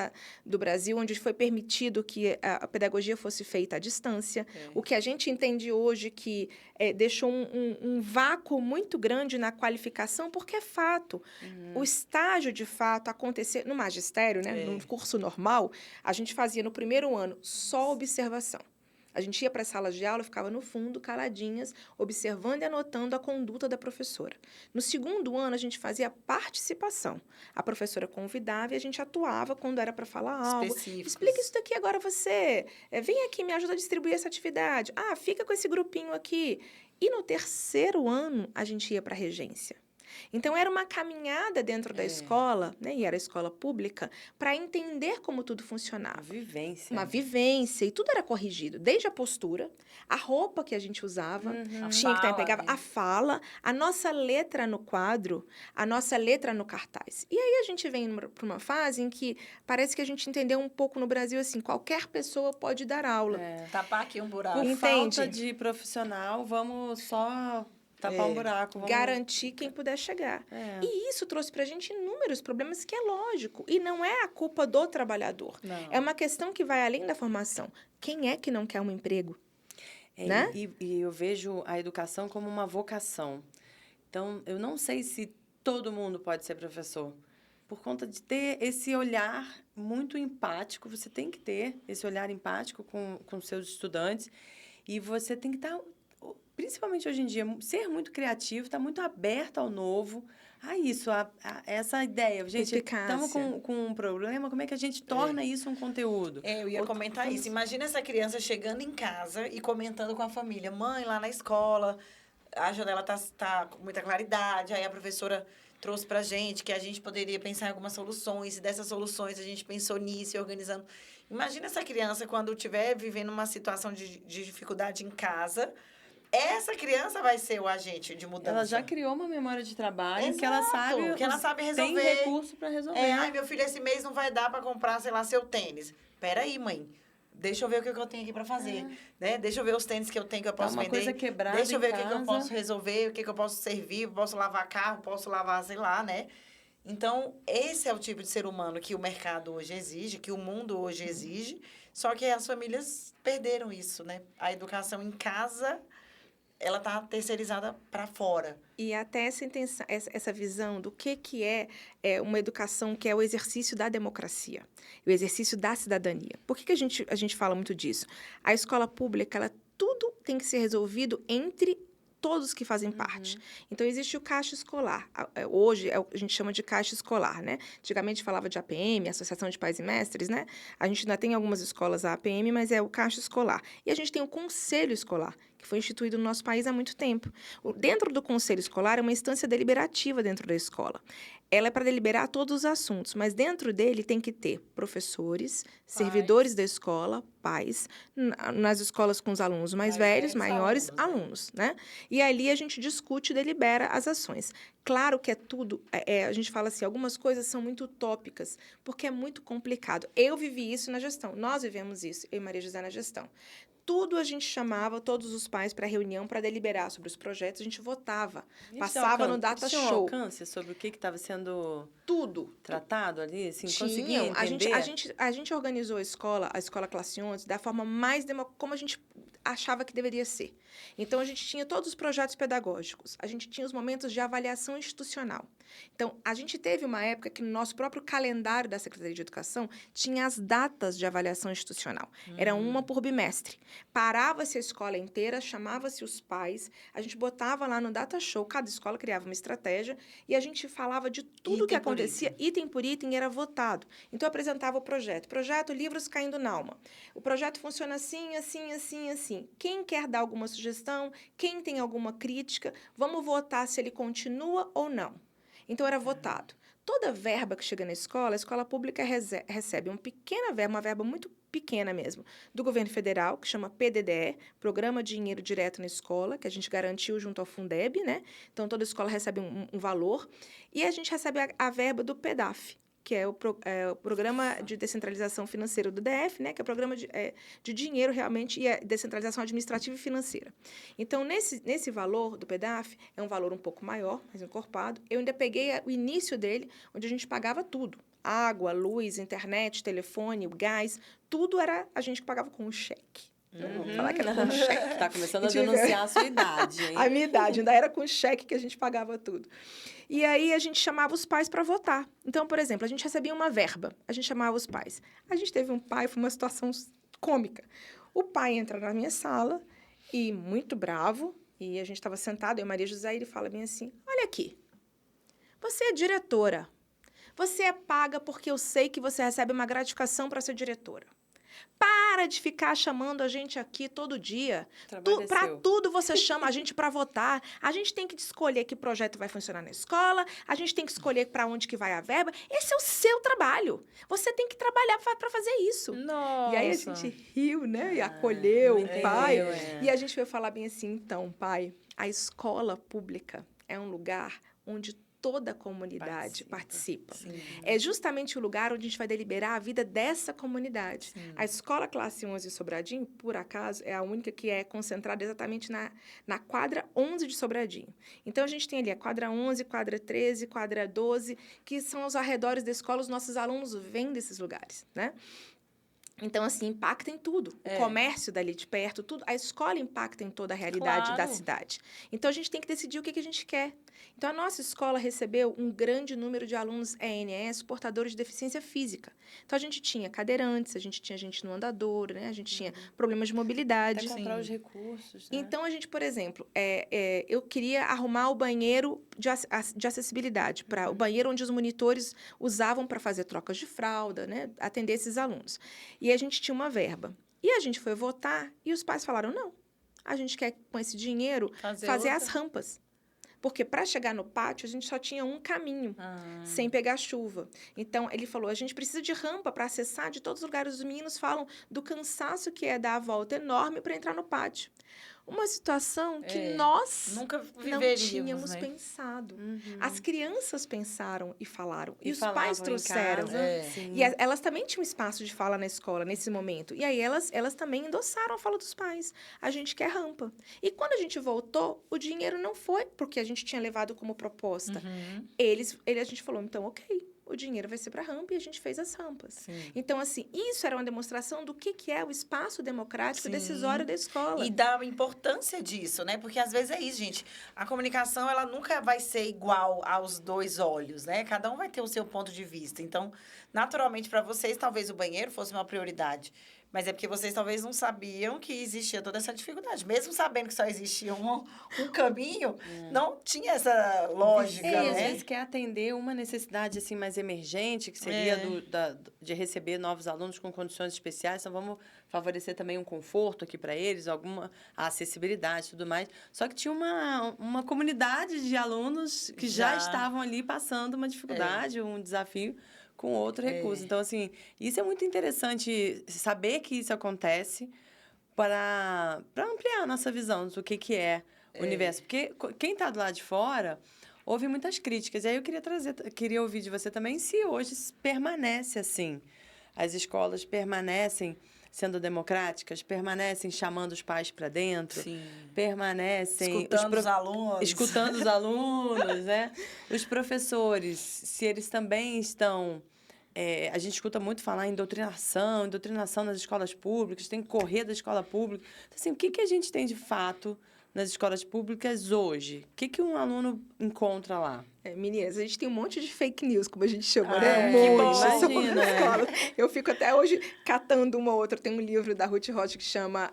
do Brasil, onde foi permitido que a pedagogia fosse feita à distância. O que a gente entende hoje que deixou um vácuo muito grande na qualificação, porque é fato. O estágio, de fato, acontecer no magistério, né, no curso normal, a gente fazia no primeiro ano só observação. A gente ia para as salas de aula, ficava no fundo, caladinhas, observando e anotando a conduta da professora. No segundo ano, a gente fazia participação. A professora convidava e a gente atuava quando era para falar algo. Explica isso daqui agora você. Vem aqui, me ajuda a distribuir essa atividade. Fica com esse grupinho aqui. E no terceiro ano, a gente ia para a regência. Então, era uma caminhada dentro da escola, né? E era escola pública, para entender como tudo funcionava. Uma vivência. E tudo era corrigido. Desde a postura, a roupa que a gente usava, tinha que estar impecável, a fala, a nossa letra no quadro, a nossa letra no cartaz. E aí, a gente vem para uma fase em que parece que a gente entendeu um pouco no Brasil, assim, qualquer pessoa pode dar aula. Tapar aqui um buraco. Por falta de profissional, vamos só tapar um buraco. Vamos... Garantir quem puder chegar. E isso trouxe para a gente inúmeros problemas, que é lógico. E não é a culpa do trabalhador. Não. É uma questão que vai além da formação. Quem é que não quer um emprego? Né? E eu vejo a educação como uma vocação. Então, eu não sei se todo mundo pode ser professor. Por conta de ter esse olhar muito empático, você tem que ter esse olhar empático com seus estudantes. E você tem que estar, principalmente hoje em dia, ser muito criativo, estar muito aberto ao novo. Essa ideia. Gente, estamos com um problema, como é que a gente torna isso um conteúdo? Eu ia comentar isso. Imagina essa criança chegando em casa e comentando com a família. Mãe, lá na escola, a janela tá com muita claridade. Aí a professora trouxe pra gente que a gente poderia pensar em algumas soluções. E dessas soluções a gente pensou nisso e organizando. Imagina essa criança quando estiver vivendo uma situação de dificuldade em casa. Essa criança vai ser o agente de mudança. Ela já criou uma memória de trabalho. Exato, que ela sabe resolver. Tem recurso para resolver. Ai, meu filho, esse mês não vai dar para comprar, sei lá, seu tênis. Peraí, mãe. Deixa eu ver o que eu tenho aqui para fazer. Né? Deixa eu ver os tênis que eu tenho, que eu posso vender. Coisa quebrada. Deixa eu ver o que eu posso resolver, o que eu posso servir. Posso lavar carro, posso lavar, sei lá, né? Então, esse é o tipo de ser humano que o mercado hoje exige, que o mundo hoje exige. Só que as famílias perderam isso, né? A educação em casa, ela está terceirizada para fora. E até essa visão do que é uma educação que é o exercício da democracia, o exercício da cidadania. Por que a gente fala muito disso? A escola pública, tudo tem que ser resolvido entre todos que fazem parte. Então, existe o caixa escolar. Hoje, a gente chama de caixa escolar, né? Antigamente, falava de APM, Associação de Pais e Mestres, né? A gente ainda tem algumas escolas a APM, mas é o caixa escolar. E a gente tem o conselho escolar, que foi instituído no nosso país há muito tempo. Dentro do conselho escolar, é uma instância deliberativa dentro da escola. Ela é para deliberar todos os assuntos, mas dentro dele tem que ter professores, servidores da escola, pais, nas escolas com os alunos mais velhos, maiores, alunos, né? E ali a gente discute e delibera as ações. Claro que é tudo, a gente fala assim, algumas coisas são muito utópicas, porque é muito complicado. Eu vivi isso na gestão, nós vivemos isso, eu e Maria José na gestão. Tudo a gente chamava todos os pais para reunião para deliberar sobre os projetos, a gente votava, passava no data show. Tinha um alcance sobre o que estava sendo tratado ali? Assim, conseguia entender? A gente organizou a escola Classe 11, da forma mais como a gente achava que deveria ser. Então, a gente tinha todos os projetos pedagógicos, a gente tinha os momentos de avaliação institucional. Então, a gente teve uma época que no nosso próprio calendário da Secretaria de Educação tinha as datas de avaliação institucional. Era uma por bimestre. Parava-se a escola inteira, chamava-se os pais, a gente botava lá no data show, cada escola criava uma estratégia e a gente falava de tudo que acontecia, item por item, era votado. Então, eu apresentava o projeto. Projeto Livros Caindo na Alma. O projeto funciona assim, assim, assim, assim. Quem quer dar alguma sugestão? Quem tem alguma crítica? Vamos votar se ele continua ou não. Então, era votado. Toda verba que chega na escola, a escola pública recebe uma pequena verba, uma verba muito pequena mesmo, do governo federal, que chama PDDE, Programa de Dinheiro Direto na Escola, que a gente garantiu junto ao Fundeb, né? Então, toda escola recebe um valor. E a gente recebe a verba do PEDAF, que é o Programa de Descentralização Financeira do DF, né, que é o programa de dinheiro realmente e a descentralização administrativa e financeira. Então, nesse valor do PEDAF, é um valor um pouco maior, mais encorpado. Eu ainda peguei o início dele, onde a gente pagava tudo. Água, luz, internet, telefone, gás, tudo era a gente que pagava com um cheque. Vamos falar que era com cheque. Está começando a denunciar a sua idade, hein? A minha idade, ainda era com cheque que a gente pagava tudo. E aí, a gente chamava os pais para votar. Então, por exemplo, a gente recebia uma verba, a gente chamava os pais. A gente teve um pai, foi uma situação cômica. O pai entra na minha sala e, muito bravo, e a gente estava sentado, eu e Maria José, e ele fala bem assim, olha aqui, você é diretora, você é paga porque eu sei que você recebe uma gratificação para ser diretora. Para de ficar chamando a gente aqui todo dia. Trabalho é Para seu. tudo você chama a gente para votar. A gente tem que escolher que projeto vai funcionar na escola, a gente tem que escolher para onde que vai a verba. Esse é o seu trabalho. Você tem que trabalhar para fazer isso. Nossa. E aí a gente riu, né? E acolheu o pai. É. E a gente foi falar bem assim, então, pai, a escola pública é um lugar onde toda a comunidade participa. Sim. É justamente o lugar onde a gente vai deliberar a vida dessa comunidade. Sim. A escola classe 11 em Sobradinho, por acaso, é a única que é concentrada exatamente na quadra 11 de Sobradinho. Então, a gente tem ali a quadra 11, quadra 13, quadra 12, que são os arredores da escola, os nossos alunos vêm desses lugares, né? Então, assim, impacta em tudo. O comércio dali de perto, tudo. A escola impacta em toda a realidade da cidade. Então, a gente tem que decidir o que a gente quer. Então, a nossa escola recebeu um grande número de alunos ENS portadores de deficiência física. Então, a gente tinha cadeirantes, a gente tinha gente no andador, né? A gente tinha problemas de mobilidade. Até comprar os recursos, né? Então, a gente, por exemplo, eu queria arrumar o banheiro de acessibilidade, para o banheiro onde os monitores usavam para fazer trocas de fralda, né? Atender esses alunos. E a gente tinha uma verba. E a gente foi votar e os pais falaram, não, a gente quer, com esse dinheiro, fazer as rampas. Porque para chegar no pátio, a gente só tinha um caminho, sem pegar chuva. Então, ele falou, a gente precisa de rampa para acessar de todos os lugares. Os meninos falam do cansaço que é dar a volta enorme para entrar no pátio. Uma situação que nós nunca não tínhamos pensado. As crianças pensaram e falaram. E os pais trouxeram. E elas também tinham espaço de fala na escola, nesse momento. E aí, elas também endossaram a fala dos pais. A gente quer rampa. E quando a gente voltou, o dinheiro não foi porque a gente tinha levado como proposta. A gente falou, então, ok. O dinheiro vai ser para a rampa e a gente fez as rampas. Sim. Então, assim, isso era uma demonstração do que é o espaço democrático decisório da escola. E da importância disso, né? Porque às vezes é isso, gente. A comunicação, ela nunca vai ser igual aos dois olhos, né? Cada um vai ter o seu ponto de vista. Então, naturalmente, para vocês, talvez o banheiro fosse uma prioridade. Mas é porque vocês talvez não sabiam que existia toda essa dificuldade. Mesmo sabendo que só existia um caminho, não tinha essa lógica, Às né? vezes quer atender uma necessidade assim, mais emergente, que seria de receber novos alunos com condições especiais. Então, vamos favorecer também um conforto aqui para eles, a acessibilidade e tudo mais. Só que tinha uma comunidade de alunos que já estavam ali passando uma dificuldade, um desafio, com outro recurso. Então, assim, isso é muito interessante, saber que isso acontece para ampliar a nossa visão do que é o universo. Porque quem está do lado de fora ouve muitas críticas. E aí eu queria ouvir de você também se hoje permanece assim. As escolas permanecem sendo democráticas, permanecem chamando os pais para dentro, permanecem... Escutando os alunos, né? Os professores, se eles também estão... a gente escuta muito falar em doutrinação nas escolas públicas, tem que correr da escola pública. Então, assim, o que a gente tem de fato nas escolas públicas hoje? O que um aluno encontra lá? Meninas, a gente tem um monte de fake news, como a gente chama, né? Um monte sobre a escola. Eu fico até hoje catando uma ou outra. Tem um livro da Ruth Rocha que chama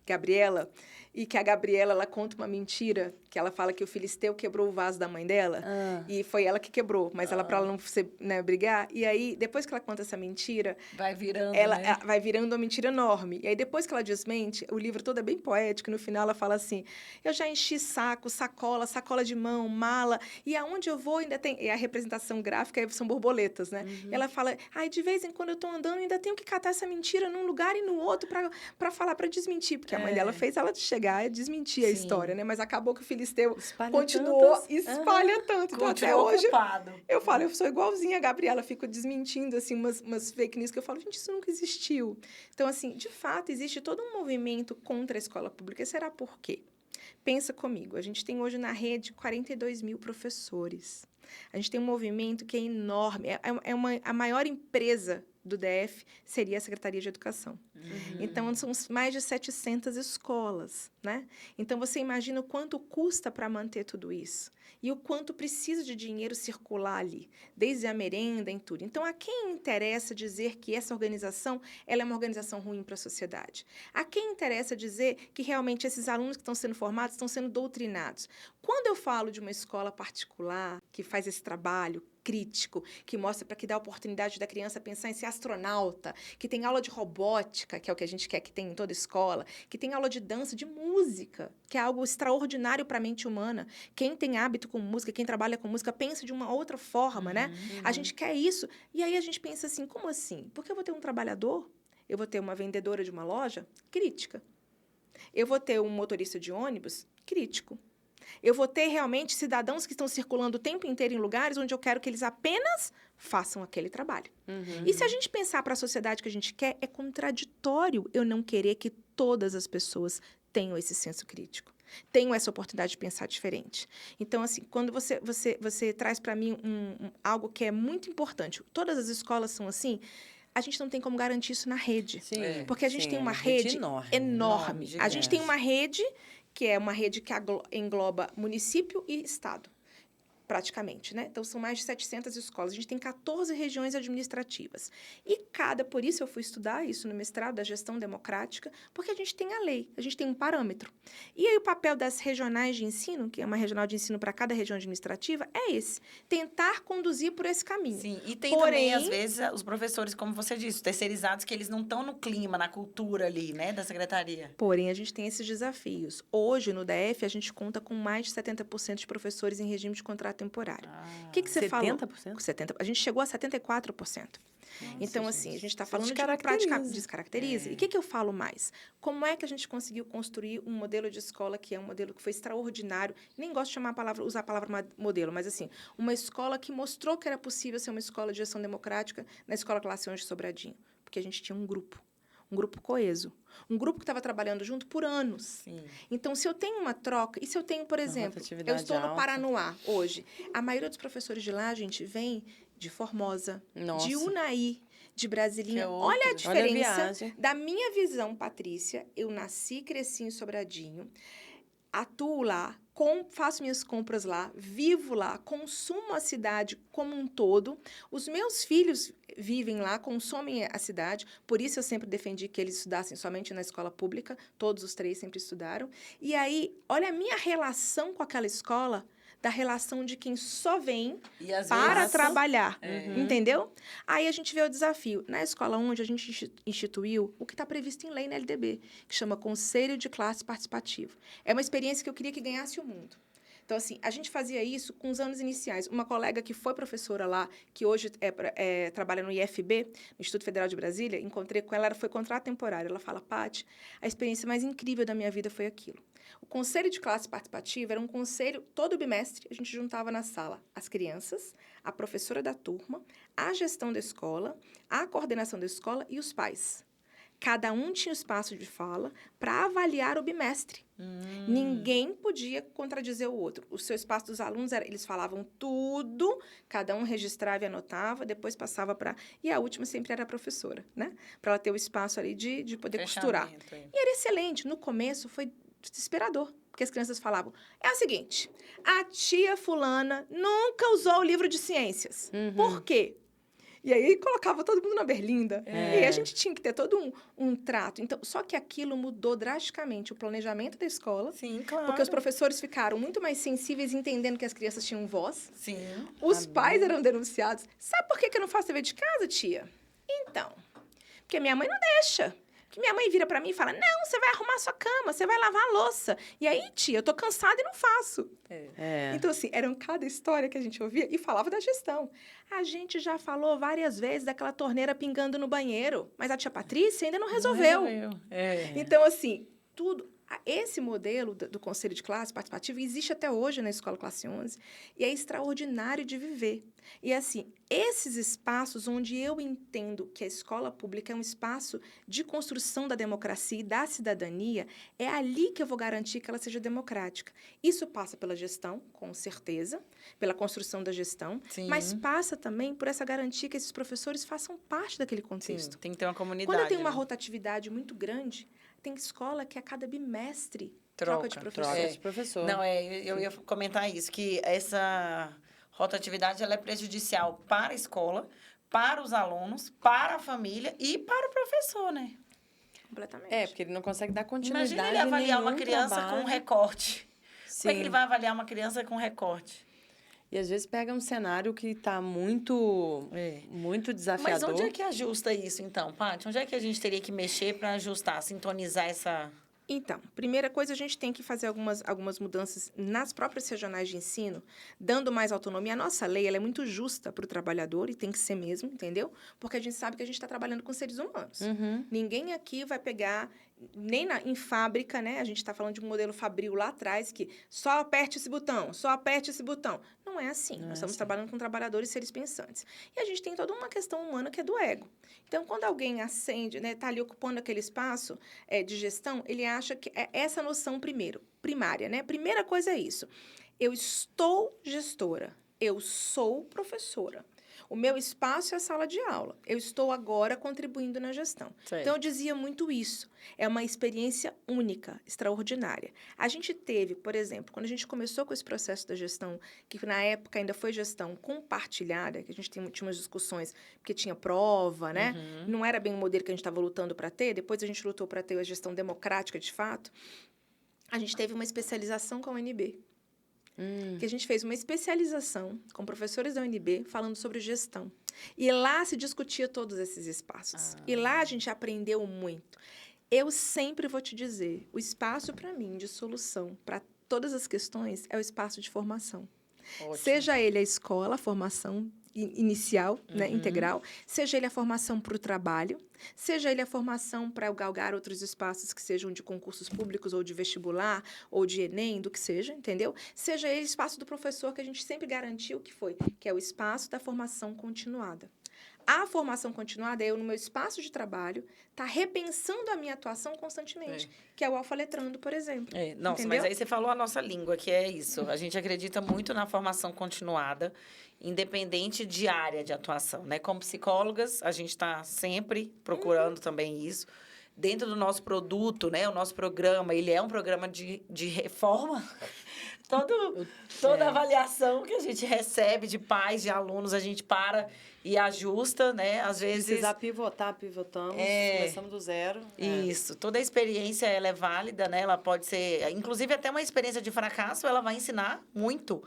Gabriela, e que a Gabriela, ela conta uma mentira, que ela fala que o Filisteu quebrou o vaso da mãe dela, e foi ela que quebrou, mas ela, para ela não brigar, e aí, depois que ela conta essa mentira... Vai virando, vai virando uma mentira enorme. E aí, depois que ela desmente, o livro todo é bem poético, e no final ela fala assim, eu já enchi saco, sacola de mão, mala, e aonde eu vou ainda tem... E a representação gráfica são borboletas, né? E ela fala, de vez em quando eu tô andando, ainda tenho que catar essa mentira num lugar e no outro para falar, para desmentir, porque a mãe dela fez ela chegar e desmentir a história, né? Mas acabou que o Filisteu continuou, espalha tanto. Então, até hoje, eu falo, eu sou igualzinha a Gabriela, fico desmentindo, assim, umas fake news que eu falo, gente, isso nunca existiu. Então, assim, de fato, existe todo um movimento contra a escola pública. E será por quê? Pensa comigo, a gente tem hoje na rede 42 mil professores. A gente tem um movimento que é enorme, a maior empresa do DF seria a Secretaria de Educação. Então, são mais de 700 escolas, né? Então, você imagina o quanto custa para manter tudo isso. E o quanto precisa de dinheiro circular ali, desde a merenda em tudo. Então, a quem interessa dizer que essa organização ela é uma organização ruim para a sociedade? A quem interessa dizer que realmente esses alunos que estão sendo formados estão sendo doutrinados? Quando eu falo de uma escola particular que faz esse trabalho, crítico, que mostra para que dá a oportunidade da criança pensar em ser astronauta, que tem aula de robótica, que é o que a gente quer que tenha em toda escola, que tem aula de dança, de música, que é algo extraordinário para a mente humana. Quem tem hábito com música, quem trabalha com música, pensa de uma outra forma, né? A gente quer isso. E aí a gente pensa assim, como assim? Porque eu vou ter um trabalhador, eu vou ter uma vendedora de uma loja crítica. Eu vou ter um motorista de ônibus crítico. Eu vou ter realmente cidadãos que estão circulando o tempo inteiro em lugares onde eu quero que eles apenas façam aquele trabalho. E se a gente pensar para a sociedade que a gente quer, é contraditório eu não querer que todas as pessoas tenham esse senso crítico. Tenham essa oportunidade de pensar diferente. Então, assim, quando você traz para mim algo que é muito importante, todas as escolas são assim, a gente não tem como garantir isso na rede. Sim, porque a gente tem uma rede rede enorme. A gente tem uma rede que é uma rede que engloba município e estado, praticamente, né? Então, são mais de 700 escolas. A gente tem 14 regiões administrativas. E por isso eu fui estudar isso no mestrado da gestão democrática, porque a gente tem a lei, a gente tem um parâmetro. E aí o papel das regionais de ensino, que é uma regional de ensino para cada região administrativa, é esse. Tentar conduzir por esse caminho. Sim, e tem também, às vezes, os professores, como você disse, terceirizados, que eles não estão no clima, na cultura ali, né, da secretaria. Porém, a gente tem esses desafios. Hoje, no DF, a gente conta com mais de 70% de professores em regime de contrato temporário. O que você 70%? falou? 70%? A gente chegou a 74%. Então, assim, a gente está falando de uma prática... Descaracteriza. E o que eu falo mais? Como é que a gente conseguiu construir um modelo de escola que é um modelo que foi extraordinário? Nem gosto de usar a palavra modelo, mas, assim, uma escola que mostrou que era possível ser uma escola de gestão democrática na Escola Classe 11 de Sobradinho. Porque a gente tinha um grupo coeso, um grupo que estava trabalhando junto por anos. Sim. Então, se eu tenho uma troca, e se eu tenho, por exemplo, eu estou no Paranoá hoje, a maioria dos professores de lá, gente, vem de Formosa, de Unai, de Brasilinha. Olha a diferença da minha visão, Patrícia. Eu nasci, cresci em Sobradinho, atuo lá, faço minhas compras lá, vivo lá, consumo a cidade como um todo. Os meus filhos vivem lá, consomem a cidade. Por isso eu sempre defendi que eles estudassem somente na escola pública. Todos os 3 sempre estudaram. E aí, olha a minha relação com aquela escola, da relação de quem só vem para trabalhar, entendeu? Aí a gente vê o desafio. Na escola onde a gente instituiu o que está previsto em lei na LDB, que chama Conselho de Classe Participativo. É uma experiência que eu queria que ganhasse o mundo. Então, assim, a gente fazia isso com os anos iniciais. Uma colega que foi professora lá, que hoje trabalha no IFB, no Instituto Federal de Brasília, encontrei com ela, ela foi contrato temporário. Ela fala, Paty, a experiência mais incrível da minha vida foi aquilo. O Conselho de Classe Participativa era um conselho, todo bimestre, a gente juntava na sala as crianças, a professora da turma, a gestão da escola, a coordenação da escola e os pais. Cada um tinha espaço de fala para avaliar o bimestre. Ninguém podia contradizer o outro. O seu espaço dos alunos, eles falavam tudo, cada um registrava e anotava, depois passava para... E a última sempre era a professora, né? Para ela ter o espaço ali de poder costurar. E era excelente. No começo foi desesperador, porque as crianças falavam, é o seguinte, a tia fulana nunca usou o livro de ciências. Por quê? E aí colocava todo mundo na berlinda. E aí a gente tinha que ter todo um trato. Então, só que aquilo mudou drasticamente o planejamento da escola. Sim, claro. Porque os professores ficaram muito mais sensíveis, entendendo que as crianças tinham voz. Sim. Os pais eram denunciados. Sabe por que eu não faço dever de casa, tia? Então, porque minha mãe não deixa. Que minha mãe vira pra mim e fala, não, você vai arrumar sua cama, você vai lavar a louça. E aí, tia, eu tô cansada e não faço. Então, assim, eram cada história que a gente ouvia e falava da gestão. A gente já falou várias vezes daquela torneira pingando no banheiro, mas a tia Patrícia ainda não resolveu. Então, assim, esse modelo do Conselho de Classe Participativo existe até hoje na Escola Classe 11 e é extraordinário de viver. E, assim, esses espaços onde eu entendo que a escola pública é um espaço de construção da democracia e da cidadania, é ali que eu vou garantir que ela seja democrática. Isso passa pela gestão, com certeza, pela construção da gestão, mas passa também por essa garantia que esses professores façam parte daquele contexto. Sim, tem que ter uma comunidade. Quando eu tenho uma rotatividade muito grande, tem escola que a cada bimestre troca de professor. Troca de professor. Não, eu ia comentar isso, que essa rotatividade ela é prejudicial para a escola, para os alunos, para a família e para o professor, né? Completamente. Porque ele não consegue dar continuidade. Imagina ele avaliar uma criança com recorte. Sim. Como é que ele vai avaliar uma criança com recorte? E às vezes pega um cenário que está muito desafiador. Mas onde é que ajusta isso, então, Paty? Onde é que a gente teria que mexer para ajustar, sintonizar essa... Então, primeira coisa, a gente tem que fazer algumas mudanças nas próprias regionais de ensino, dando mais autonomia. A nossa lei ela é muito justa para o trabalhador, e tem que ser mesmo, entendeu? Porque a gente sabe que a gente está trabalhando com seres humanos. Ninguém aqui vai pegar, nem em fábrica, né? A gente está falando de um modelo fabril lá atrás, que só aperte esse botão, só aperte esse botão. Não é assim. Nós estamos trabalhando com trabalhadores e seres pensantes. E a gente tem toda uma questão humana que é do ego. Então, quando alguém acende, né, está ali ocupando aquele espaço de gestão, ele acha que é essa noção primária, né? Primeira coisa é isso. Eu estou gestora, eu sou professora. O meu espaço é a sala de aula. Eu estou agora contribuindo na gestão. Certo. Então, eu dizia muito isso. É uma experiência única, extraordinária. A gente teve, por exemplo, quando a gente começou com esse processo da gestão, que na época ainda foi gestão compartilhada, que a gente tinha umas discussões, porque tinha prova, né? Não era bem o modelo que a gente estava lutando para ter. Depois a gente lutou para ter a gestão democrática, de fato. A gente teve uma especialização com a UNB. Que a gente fez uma especialização com professores da UNB falando sobre gestão. E lá se discutia todos esses espaços. E lá a gente aprendeu muito. Eu sempre vou te dizer, o espaço para mim de solução para todas as questões é o espaço de formação. Ótimo. Seja ele a escola, a formação inicial, né, integral, seja ele a formação para o trabalho, seja ele a formação para galgar outros espaços que sejam de concursos públicos ou de vestibular ou de Enem, do que seja, entendeu? Seja ele o espaço do professor que a gente sempre garantiu que é o espaço da formação continuada. A formação continuada é eu, no meu espaço de trabalho, tá repensando a minha atuação constantemente, que é o alfaletrando, por exemplo. Nossa, entendeu? mas aí você falou a nossa língua, que é isso. A gente acredita muito na formação continuada, independente de área de atuação, né? Como psicólogas, a gente está sempre procurando também isso. Dentro do nosso produto, né? O nosso programa, ele é um programa de reforma. Toda avaliação que a gente recebe de pais, de alunos, a gente para e ajusta, né? Às vezes... Precisar pivotar, pivotamos, começamos do zero. Isso. Toda a experiência, ela é válida, né? Ela pode ser... Inclusive, até uma experiência de fracasso, ela vai ensinar muito.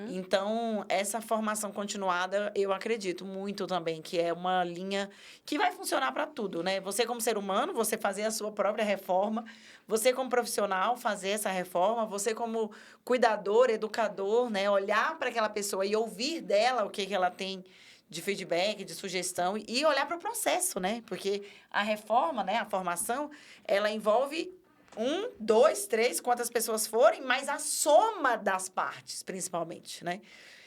Então, essa formação continuada, eu acredito muito também, que é uma linha que vai funcionar para tudo, né? Você, como ser humano, você fazer a sua própria reforma. Você, como profissional, fazer essa reforma. Você, como cuidador, educador, né? Olhar para aquela pessoa e ouvir dela o que ela tem de feedback, de sugestão, e olhar para o processo, né? Porque a reforma, né, a formação, ela envolve 1, 2, 3, quantas pessoas forem, mas a soma das partes, principalmente, né?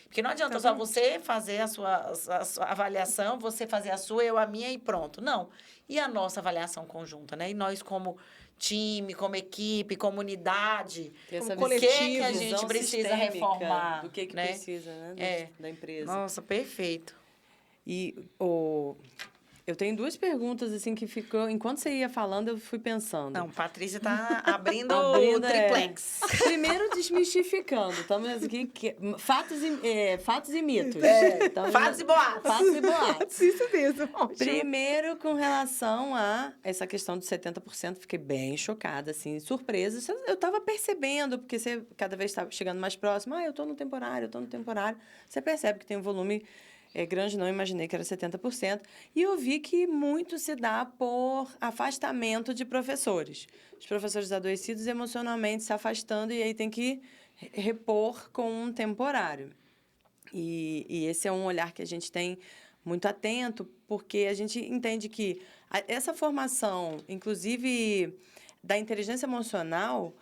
Porque não adianta só você fazer a sua avaliação, você fazer a sua, eu a minha e pronto. Não. E a nossa avaliação conjunta, né? E nós, como time, como equipe, comunidade, Como coletivo, que a gente precisa reformar. Do que né? precisa, né? Da empresa. Nossa, perfeito. E eu tenho duas perguntas, assim, que ficou... Enquanto você ia falando, eu fui pensando. Não, Patrícia tá abrindo o triplex. Primeiro, desmistificando. Estamos aqui... Fatos e mitos. Fatos e boatos. Fatos e boatos. Isso mesmo. Ótimo. Primeiro, com relação a essa questão dos 70%, fiquei bem chocada, assim, surpresa. Eu estava percebendo, porque você cada vez está chegando mais próximo. Eu estou no temporário, Você percebe que tem um volume... grande, não imaginei que era 70%. E eu vi que muito se dá por afastamento de professores. Os professores adoecidos emocionalmente se afastando e aí tem que repor com um temporário. E esse é um olhar que a gente tem muito atento, porque a gente entende que essa formação, inclusive da inteligência emocional,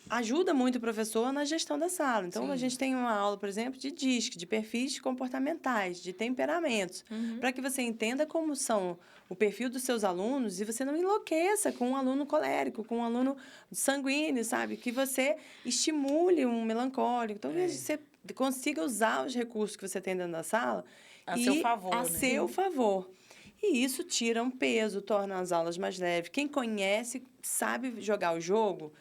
ajuda muito o professor na gestão da sala. Então, a gente tem uma aula, por exemplo, de DISC, de perfis comportamentais, de temperamentos, para que você entenda como são o perfil dos seus alunos e você não enlouqueça com um aluno colérico, com um aluno sanguíneo, sabe? Que você estimule um melancólico. Então, que você consiga usar os recursos que você tem dentro da sala a seu favor. A seu favor. E isso tira um peso, torna as aulas mais leves. Quem conhece, sabe jogar o jogo,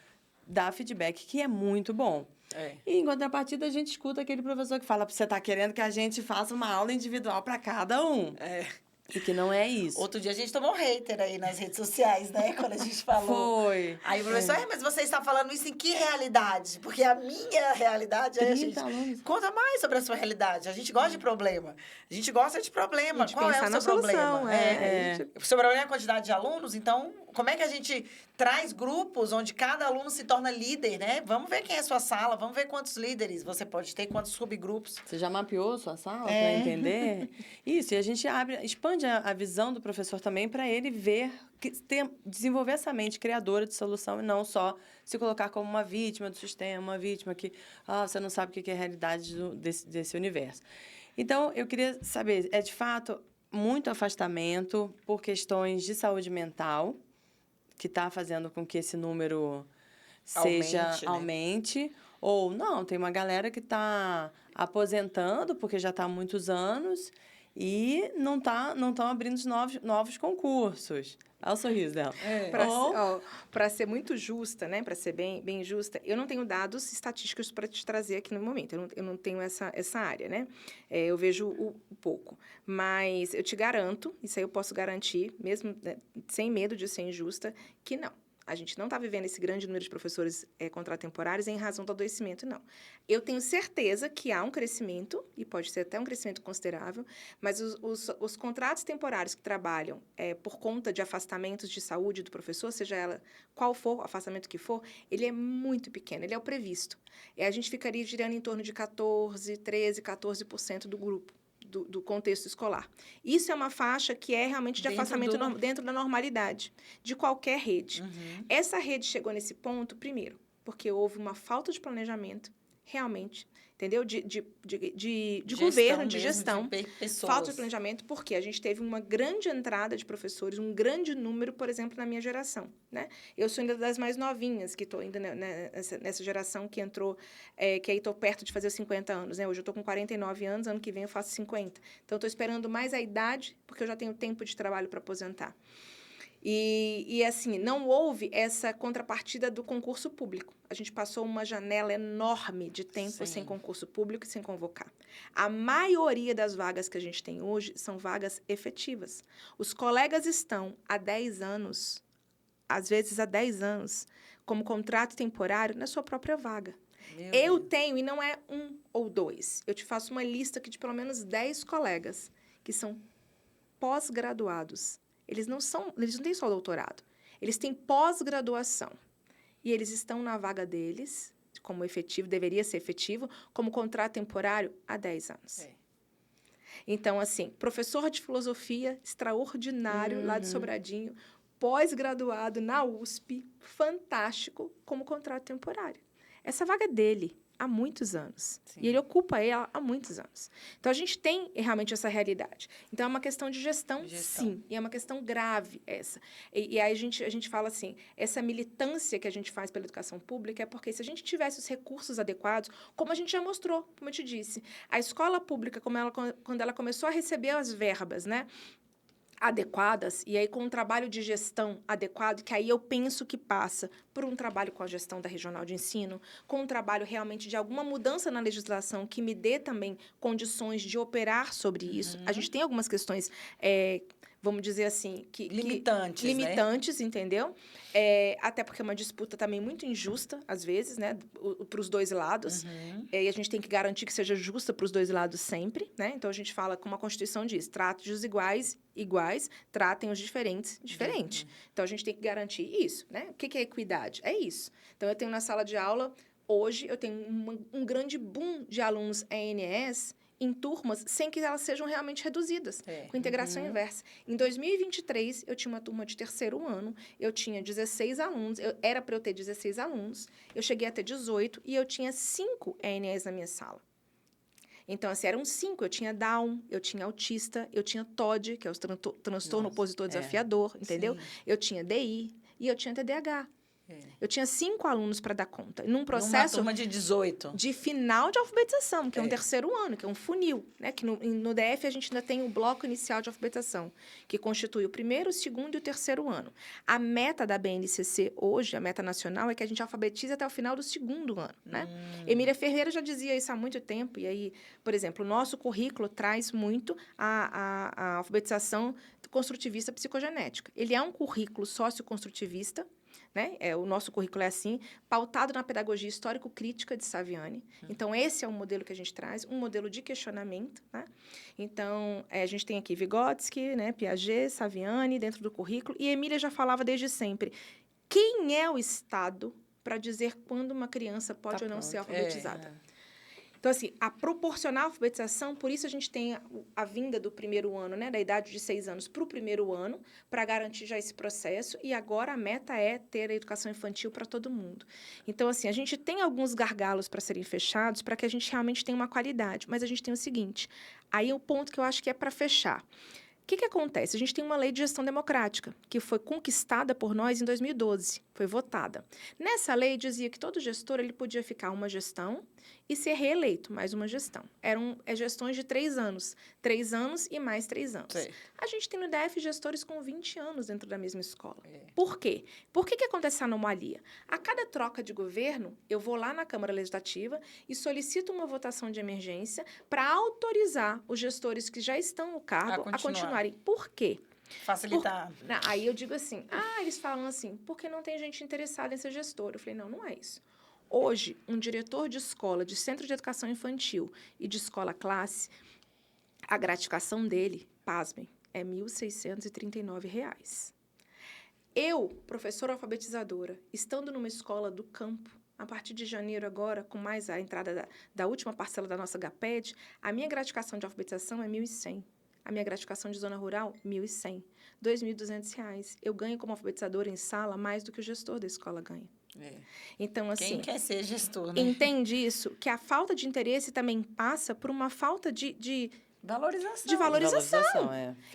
dá feedback, que é muito bom. E, em contrapartida, a gente escuta aquele professor que fala, você está querendo que a gente faça uma aula individual para cada um. E que não é isso. Outro dia a gente tomou hater aí nas redes sociais, né? Quando a gente falou. Foi. Aí o professor, mas você está falando isso em que realidade? Porque a minha realidade é, gente, alunos. conta mais sobre a sua realidade. A gente gosta de problema. A gente gosta de problema. De Qual é o seu solução, problema? O seu problema é a quantidade de alunos, então como é que a gente traz grupos onde cada aluno se torna líder, né? Vamos ver quem é a sua sala, vamos ver quantos líderes você pode ter, quantos subgrupos. Você já mapeou sua sala para entender? Isso, e a gente expande a visão do professor também para ele ver, desenvolver essa mente criadora de solução e não só se colocar como uma vítima do sistema, uma vítima que você não sabe o que é a realidade desse universo. Então, eu queria saber, de fato muito afastamento por questões de saúde mental, que está fazendo com que esse número aumente, ou não, tem uma galera que está aposentando porque já está há muitos anos e não estão abrindo novos concursos. Olha o sorriso dela. Para ser muito justa, né? Para ser bem justa, eu não tenho dados estatísticos para te trazer aqui no momento. Eu não tenho essa área, né? Eu vejo o pouco. Mas eu te garanto, isso aí eu posso garantir, mesmo sem medo de ser injusta, que não. A gente não está vivendo esse grande número de professores contratemporários em razão do adoecimento, não. Eu tenho certeza que há um crescimento, e pode ser até um crescimento considerável, mas os contratos temporários que trabalham por conta de afastamentos de saúde do professor, seja ela qual for o afastamento que for, ele é muito pequeno, ele é o previsto. A gente ficaria girando em torno de 14% do grupo. Do contexto escolar. Isso é uma faixa que é realmente de afastamento dentro da normalidade de qualquer rede. Uhum. Essa rede chegou nesse ponto, primeiro, porque houve uma falta de planejamento, realmente, entendeu? De governo, de gestão. De falta de planejamento, porque a gente teve uma grande entrada de professores, um grande número, por exemplo, na minha geração, né? Eu sou ainda das mais novinhas, que estou ainda nessa geração que entrou, que aí estou perto de fazer os 50 anos, né? Hoje eu estou com 49 anos, ano que vem eu faço 50. Então, estou esperando mais a idade, porque eu já tenho tempo de trabalho para aposentar. E, assim, não houve essa contrapartida do concurso público. A gente passou uma janela enorme de tempo sem concurso público e sem convocar. A maioria das vagas que a gente tem hoje são vagas efetivas. Os colegas estão há 10 anos, às vezes há 10 anos, como contrato temporário na sua própria vaga. Eu tenho, e não é um ou dois, eu te faço uma lista aqui de pelo menos 10 colegas que são pós-graduados. Eles não têm só doutorado, eles têm pós-graduação. E eles estão na vaga deles, como efetivo, deveria ser efetivo, como contrato temporário há 10 anos. Então, assim, professor de filosofia extraordinário, lá de Sobradinho, pós-graduado na USP, fantástico, como contrato temporário. Essa vaga é dele. Há muitos anos. Sim. E ele ocupa ela há muitos anos. Então, a gente tem realmente essa realidade. Então, é uma questão de gestão, sim. E é uma questão grave essa. E aí, a gente fala assim, essa militância que a gente faz pela educação pública é porque se a gente tivesse os recursos adequados, como a gente já mostrou, como eu te disse, a escola pública, quando ela começou a receber as verbas, né, adequadas, e aí com um trabalho de gestão adequado, que aí eu penso que passa por um trabalho com a gestão da regional de ensino, com um trabalho realmente de alguma mudança na legislação que me dê também condições de operar sobre isso. A gente tem algumas questões, vamos dizer assim... limitantes, né? Entendeu? Até porque é uma disputa também muito injusta, às vezes, né? Para os dois lados. E a gente tem que garantir que seja justa para os dois lados sempre, né? Então, a gente fala, como a Constituição diz, trate os iguais, tratem os diferentes, diferente. Então, a gente tem que garantir isso, né? O que é equidade? É isso. Então, eu tenho na sala de aula, hoje, eu tenho um grande boom de alunos ENS em turmas sem que elas sejam realmente reduzidas, com integração inversa. Em 2023, eu tinha uma turma de terceiro ano, eu tinha 16 alunos, era para eu ter 16 alunos, eu cheguei a ter 18 e eu tinha 5 ENS na minha sala. Então, assim, eram 5. Eu tinha Down, eu tinha autista, eu tinha TOD, que é o transtorno opositor desafiador, entendeu? Sim. Eu tinha DI e eu tinha TDAH. Eu tinha 5 alunos para dar conta. Num processo... Numa turma de 18. De final de alfabetização, que é um terceiro ano, que é um funil, né? Que no DF a gente ainda tem o bloco inicial de alfabetização, que constitui o primeiro, o segundo e o terceiro ano. A meta da BNCC hoje, a meta nacional, é que a gente alfabetize até o final do segundo ano, né? Emília Ferreira já dizia isso há muito tempo, e aí, por exemplo, o nosso currículo traz muito a alfabetização construtivista psicogenética. Ele é um currículo socioconstrutivista, né? O nosso currículo é assim, pautado na pedagogia histórico-crítica de Saviani. Então, esse é o modelo que a gente traz, um modelo de questionamento, né? Então, a gente tem aqui Vygotsky, né? Piaget, Saviani, dentro do currículo, e Emília já falava desde sempre, quem é o Estado para dizer quando uma criança pode ou não ser alfabetizada? Então, assim, a proporcional alfabetização, por isso a gente tem a vinda do primeiro ano, né, da idade de 6 anos para o primeiro ano, para garantir já esse processo, e agora a meta é ter a educação infantil para todo mundo. Então, assim, a gente tem alguns gargalos para serem fechados, para que a gente realmente tenha uma qualidade, mas a gente tem o seguinte, aí é o ponto que eu acho que é para fechar. O que acontece? A gente tem uma lei de gestão democrática, que foi conquistada por nós em 2012, foi votada. Nessa lei dizia que todo gestor ele podia ficar uma gestão e ser reeleito, mais uma gestão. Eram gestões de 3 anos. 3 anos e mais 3 anos. Sim. A gente tem no DF gestores com 20 anos dentro da mesma escola. Por quê? Por que acontece essa anomalia? A cada troca de governo, eu vou lá na Câmara Legislativa e solicito uma votação de emergência para autorizar os gestores que já estão no cargo a continuarem. Por quê? Facilitar. Aí eu digo assim, eles falam assim, porque não tem gente interessada em ser gestor. Eu falei, não é isso. Hoje, um diretor de escola, de centro de educação infantil e de escola classe, a gratificação dele, pasmem, é R$ 1.639. Eu, professora alfabetizadora, estando numa escola do campo, a partir de janeiro agora, com mais a entrada da última parcela da nossa GAPED, a minha gratificação de alfabetização é R$ 1.100. A minha gratificação de zona rural, R$ 1.100. R$ 2.200. Eu ganho como alfabetizadora em sala mais do que o gestor da escola ganha. Então, assim... Quem quer ser gestor, né? Entende isso? Que a falta de interesse também passa por uma falta de valorização. De valorização.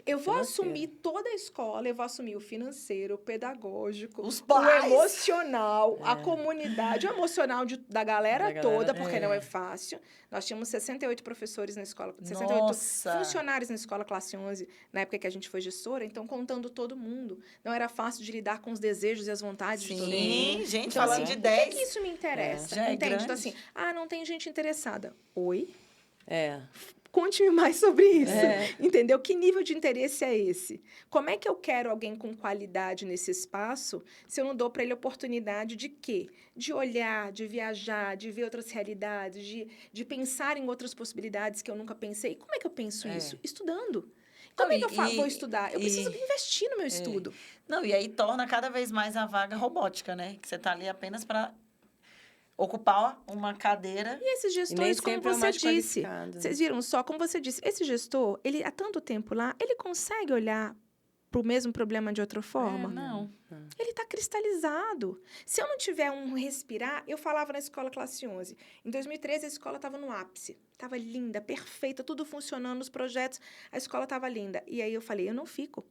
Eu vou financeiro. assumir toda a escola, eu vou assumir o financeiro, o pedagógico, os pais, o emocional, a comunidade, o emocional da galera toda, porque não é fácil. Nós tínhamos 68 professores na escola, 68 funcionários na escola classe 11, na época que a gente foi gestora, então contando todo mundo. Não era fácil de lidar com os desejos e as vontades de todo mundo. Sim, gente, então, falando assim, de 10. Por que isso me interessa? Já entende? É então, assim, não tem gente interessada. Oi? Conte-me mais sobre isso, entendeu? Que nível de interesse é esse? Como é que eu quero alguém com qualidade nesse espaço se eu não dou para ele oportunidade de quê? De olhar, de viajar, de ver outras realidades, de pensar em outras possibilidades que eu nunca pensei. Como é que eu penso isso? Estudando. Como é que eu vou estudar? Eu preciso investir no meu estudo. Não, e aí torna cada vez mais a vaga robótica, né? Que você está ali apenas para ocupar uma cadeira. E esses gestores, como você disse, vocês viram só, como você disse, esse gestor, ele há tanto tempo lá, ele consegue olhar para o mesmo problema de outra forma? Não. Ele está cristalizado. Se eu não tiver um respirar, eu falava na escola classe 11. Em 2013, a escola estava no ápice. Estava linda, perfeita, tudo funcionando, os projetos, a escola estava linda. E aí eu falei, eu não fico.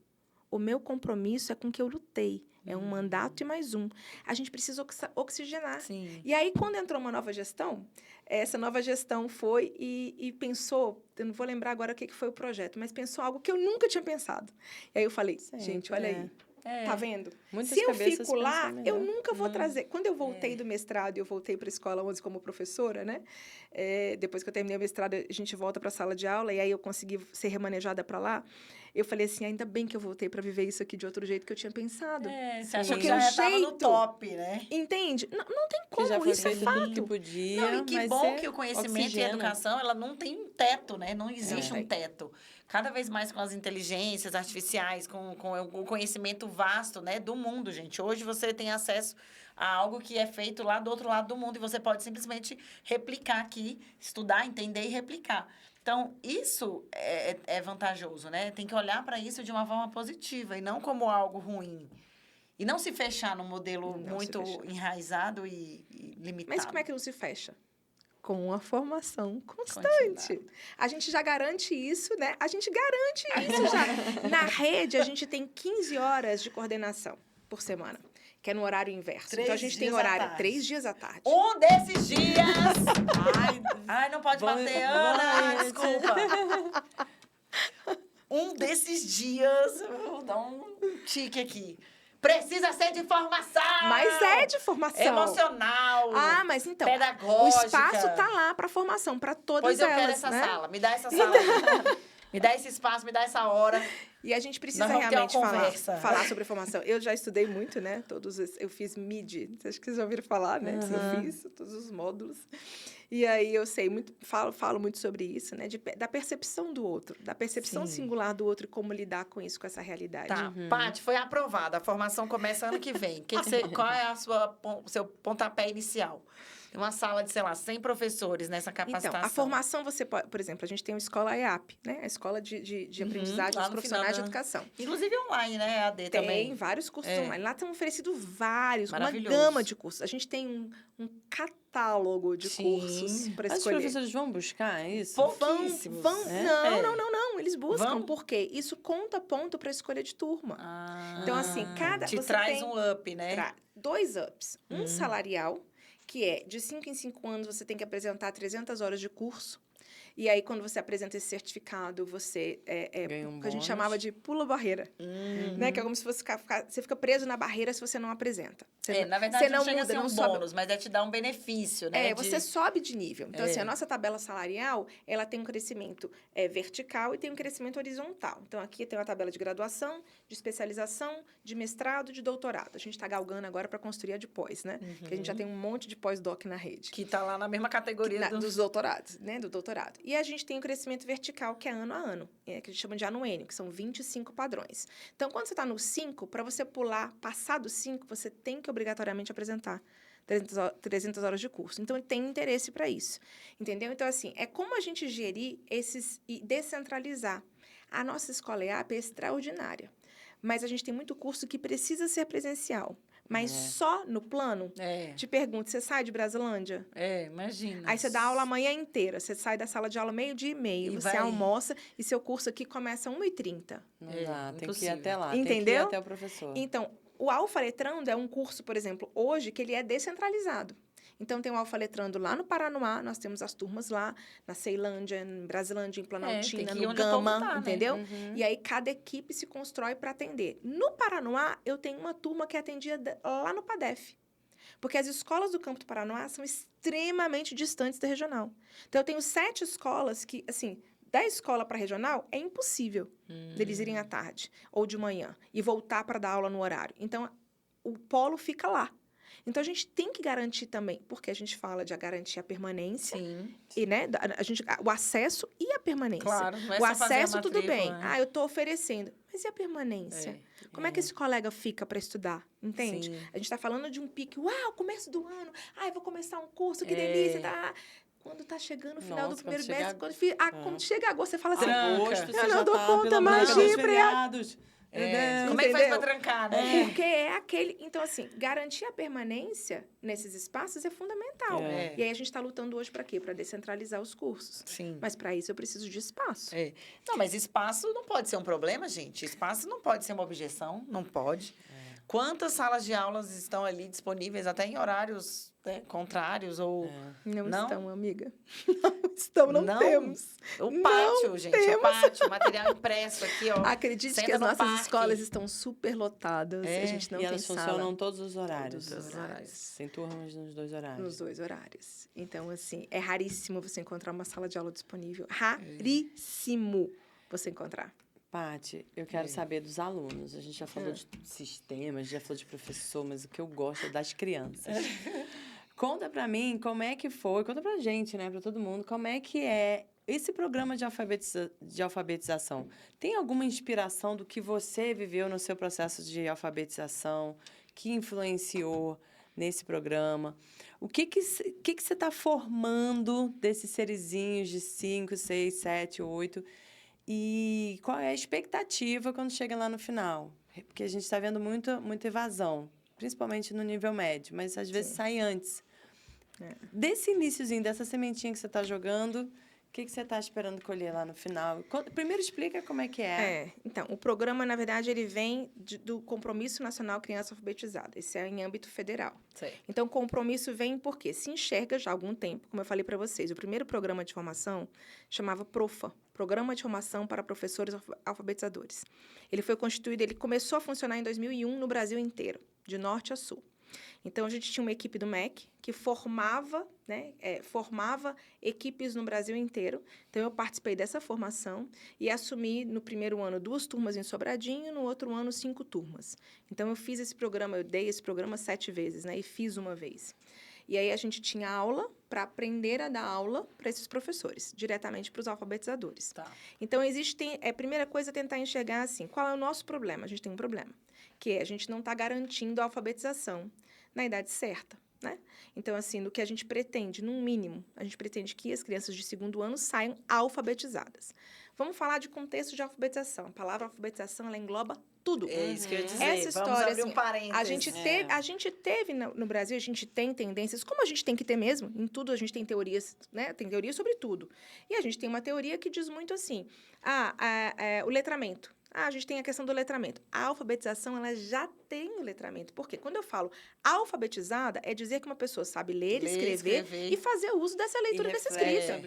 O meu compromisso é com que eu lutei. É um mandato e mais um. A gente precisa oxigenar. Sim. E aí, quando entrou uma nova gestão, essa nova gestão foi e pensou, eu não vou lembrar agora o que foi o projeto, mas pensou algo que eu nunca tinha pensado. E aí eu falei, gente, olha aí. Tá vendo? Muitas Se eu fico lá, eu melhor. nunca vou trazer... Quando eu voltei do mestrado, eu voltei para a Escola 11 como professora, né? Depois que eu terminei o mestrado, a gente volta para a sala de aula, e aí eu consegui ser remanejada para lá. Eu falei assim, ainda bem que eu voltei para viver isso aqui de outro jeito que eu tinha pensado. Você achou que já estava no top, né? Entende? Não tem como, já isso é fato. Que podia, não, e que bom que o conhecimento oxigena. e a educação, ela não tem um teto, né? Não existe um teto. Cada vez mais com as inteligências artificiais, com o conhecimento vasto, né, do mundo, gente. Hoje você tem acesso a algo que é feito lá do outro lado do mundo e você pode simplesmente replicar aqui, estudar, entender e replicar. Então, isso é vantajoso, né? Tem que olhar para isso de uma forma positiva e não como algo ruim. E não se fechar num modelo muito enraizado e limitado. Mas como é que não se fecha? Com a formação constante. A gente já garante isso, né? A gente garante isso já. Na rede, a gente tem 15 horas de coordenação por semana. que é no horário inverso. 3 então, a gente tem dias à horário tarde. 3 dias à tarde. Um desses dias... Ai, não pode bater, Ana, gente. desculpa. Um desses dias... Vou dar um tique aqui. Precisa ser de formação! Mas é de formação. Emocional. Ah, mas então, pedagógica. o espaço tá lá para formação, para todas Pois eu elas, quero essa né? sala. Me dá essa sala aí. Me dá esse espaço, me dá essa hora. E a gente precisa Nós vamos ter uma realmente conversa. falar sobre formação. Eu já estudei muito, né? Eu fiz MID, acho que vocês já ouviram falar, né? Eu fiz todos os módulos. E aí eu sei muito, falo muito sobre isso, né? Da percepção do outro, da percepção Sim. singular do outro e como lidar com isso, com essa realidade. Tá, Paty, foi aprovada. A formação começa ano que vem. Qual é o seu pontapé inicial? Uma sala de, sei lá, 100 professores nessa capacitação. Então, a formação você pode... Por exemplo, a gente tem uma escola EAP, né? A Escola de Aprendizagem lá dos no Profissionais final, de Educação. Inclusive online, né? AD também. Tem vários cursos É. online. Lá tem oferecido vários, uma Maravilhoso. gama de cursos. A gente tem um catálogo de Sim. cursos para Mas os escolher. professores vão buscar isso? Pouquíssimos. Não, eles buscam, Vão? porque isso conta ponto para escolha de turma. Então, assim, Te você traz tem um up, né? 2 ups. Um salarial, que é de 5 em 5 anos você tem que apresentar 300 horas de curso. E aí, quando você apresenta esse certificado, você Ganha um o que a gente bônus. chamava de pula barreira. Né? Que é como se você você fica preso na barreira se você não apresenta. Na verdade, você não chega a ser não um sobe. bônus, mas é te dar um benefício, né? Você sobe de nível. Então, assim, É. a nossa tabela salarial, ela tem um crescimento vertical e tem um crescimento horizontal. Então, aqui tem uma tabela de graduação, de especialização, de mestrado, de doutorado. A gente está galgando agora para construir a de pós, né? Que a gente já tem um monte de pós-doc na rede. Que tá lá na mesma categoria Dos doutorados, né? Do doutorado. E a gente tem o crescimento vertical, que é ano a ano, que a gente chama de anuênio, que são 25 padrões. Então, quando você está no 5, para você passar do 5, você tem que obrigatoriamente apresentar 300 horas de curso. Então, tem interesse para isso, entendeu? Então, assim, é como a gente gerir esses e descentralizar. A nossa escola EAP é extraordinária, mas a gente tem muito curso que precisa ser presencial. Mas só no plano, te pergunto, você sai de Brasilândia? Imagina. Aí você dá aula a manhã inteira, você sai da sala de aula 12:30, você almoça e seu curso aqui começa 1h30. Não dá, tem que ir impossível. até lá, Entendeu? tem que ir até o professor. Então, o Alfa Letrando é um curso, por exemplo, hoje, que ele é descentralizado. Então, tem o Alfa Letrando lá no Paraná, nós temos as turmas lá, na Ceilândia, em Brasilândia, em Planaltina, tem que ir no onde o povo Gama, tá, né? entendeu? E aí, cada equipe se constrói para atender. No Paraná, eu tenho uma turma que é atendida lá no PADEF. Porque as escolas do Campo do Paraná são extremamente distantes da regional. Então, eu tenho 7 escolas que, assim, da escola para a regional, é impossível deles irem à tarde ou de manhã e voltar para dar aula no horário. Então, o polo fica lá. Então, a gente tem que garantir também, porque a gente fala de garantir a permanência, Sim. e, né, o acesso e a permanência. Claro, não é o só fazer a acesso, tudo matrícula, bem. né? Eu estou oferecendo. Mas e a permanência? Como é que esse colega fica para estudar? Entende? Sim. A gente está falando de um pique. Uau, começo do ano. Vou começar um curso, que delícia. Tá? Quando tá chegando o final do primeiro mês, quando chega agosto, você fala assim, Agosto, eu não dou conta mais de ir para... Como é que faz para trancar, né? Porque é aquele... Então, assim, garantir a permanência nesses espaços é fundamental. E aí, a gente está lutando hoje para quê? Para descentralizar os cursos. Sim. Mas, para isso, eu preciso de espaço. Não, mas espaço não pode ser um problema, gente. Espaço não pode ser uma objeção, não pode. Quantas salas de aulas estão ali disponíveis, até em horários contrários ou... Não Não? estão, amiga. Não estão, não temos. O pátio, gente. temos. O pátio, material impresso aqui, ó. Acredite Senta que as no nossas parque. escolas estão super lotadas. A gente não e tem elas sala. funcionam todos os horários. Todos os horários. Tem turmas nos 2 horários. Nos 2 horários. Então, assim, é raríssimo você encontrar uma sala de aula disponível. Raríssimo você encontrar. Paty, eu quero saber dos alunos. A gente já falou de sistemas, já falou de professor, mas o que eu gosto é das crianças. Conta pra mim como é que foi, conta pra gente, né, pra todo mundo, como é que é esse programa de alfabetização. Tem alguma inspiração do que você viveu no seu processo de alfabetização, que influenciou nesse programa? O que você está formando desses serizinhos de 5, 6, 7, 8? E qual é a expectativa quando chega lá no final? Porque a gente está vendo muita evasão, principalmente no nível médio, mas às vezes sai antes. Desse iniciozinho, dessa sementinha que você está jogando, que você está esperando colher lá no final? Primeiro explica como é que Então, o programa, na verdade, ele vem do Compromisso Nacional Criança Alfabetizada. Esse é em âmbito federal. Sei. Então, o compromisso vem porque se enxerga já há algum tempo, como eu falei para vocês, o primeiro programa de formação chamava PROFA, Programa de Formação para Professores Alfabetizadores. Ele foi constituído, ele começou a funcionar em 2001 no Brasil inteiro, de norte a sul. Então, a gente tinha uma equipe do MEC que formava equipes no Brasil inteiro. Então, eu participei dessa formação e assumi, no primeiro ano, 2 turmas em Sobradinho, no outro ano, 5 turmas. Então, eu fiz esse programa, eu dei esse programa 7 vezes, né? E fiz uma vez. E aí, a gente tinha aula para aprender a dar aula para esses professores, diretamente para os alfabetizadores. Tá. Então, a primeira coisa é tentar enxergar assim, qual é o nosso problema? A gente tem um problema, que é a gente não está garantindo a alfabetização na idade certa, né? Então, assim, no que a gente pretende, no mínimo, a gente pretende que as crianças de 2º ano saiam alfabetizadas. Vamos falar de contexto de alfabetização. A palavra alfabetização, ela engloba tudo. É isso que eu ia dizer. Essa história, vamos abrir assim, um parênteses. a gente teve no Brasil, a gente tem tendências, como a gente tem que ter mesmo, em tudo a gente tem teorias, né? Tem teoria sobre tudo. E a gente tem uma teoria que diz muito assim, o letramento. A gente tem a questão do letramento. A alfabetização, ela já tem o letramento. Por quê? Quando eu falo alfabetizada, é dizer que uma pessoa sabe ler, escrever e fazer uso dessa leitura, dessa escrita.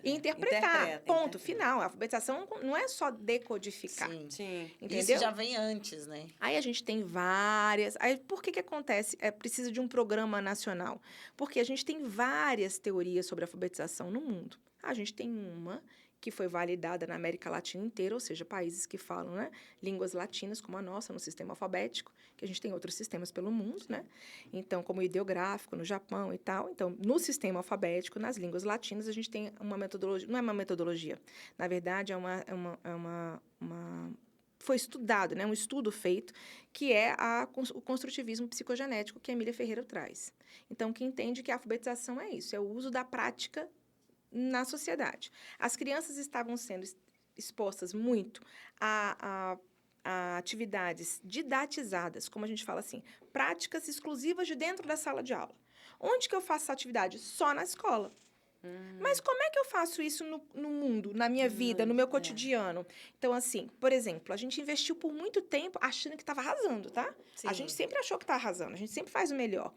E interpretar. Ponto. Final. A alfabetização não é só decodificar. Sim. Entendeu? Isso já vem antes, né? Aí a gente tem várias... Aí por que acontece? Precisa de um programa nacional. Porque a gente tem várias teorias sobre alfabetização no mundo. A gente tem uma que foi validada na América Latina inteira, ou seja, países que falam, né, línguas latinas, como a nossa, no sistema alfabético, que a gente tem outros sistemas pelo mundo, né? Então, como o ideográfico, no Japão e tal. Então, no sistema alfabético, nas línguas latinas, a gente tem uma metodologia... Não é uma metodologia. Na verdade, foi estudado, né, um estudo feito, que é o construtivismo psicogenético que a Emília Ferreira traz. Então, que entende que a alfabetização é isso, é o uso da prática na sociedade. As crianças estavam sendo expostas muito a atividades didatizadas, como a gente fala assim, práticas exclusivas de dentro da sala de aula. Onde que eu faço essa atividade? Só na escola. Mas como é que eu faço isso no mundo, na minha vida, no meu cotidiano? Então, assim, por exemplo, a gente investiu por muito tempo achando que estava arrasando, tá? Sim. A gente sempre achou que está arrasando, a gente sempre faz o melhor.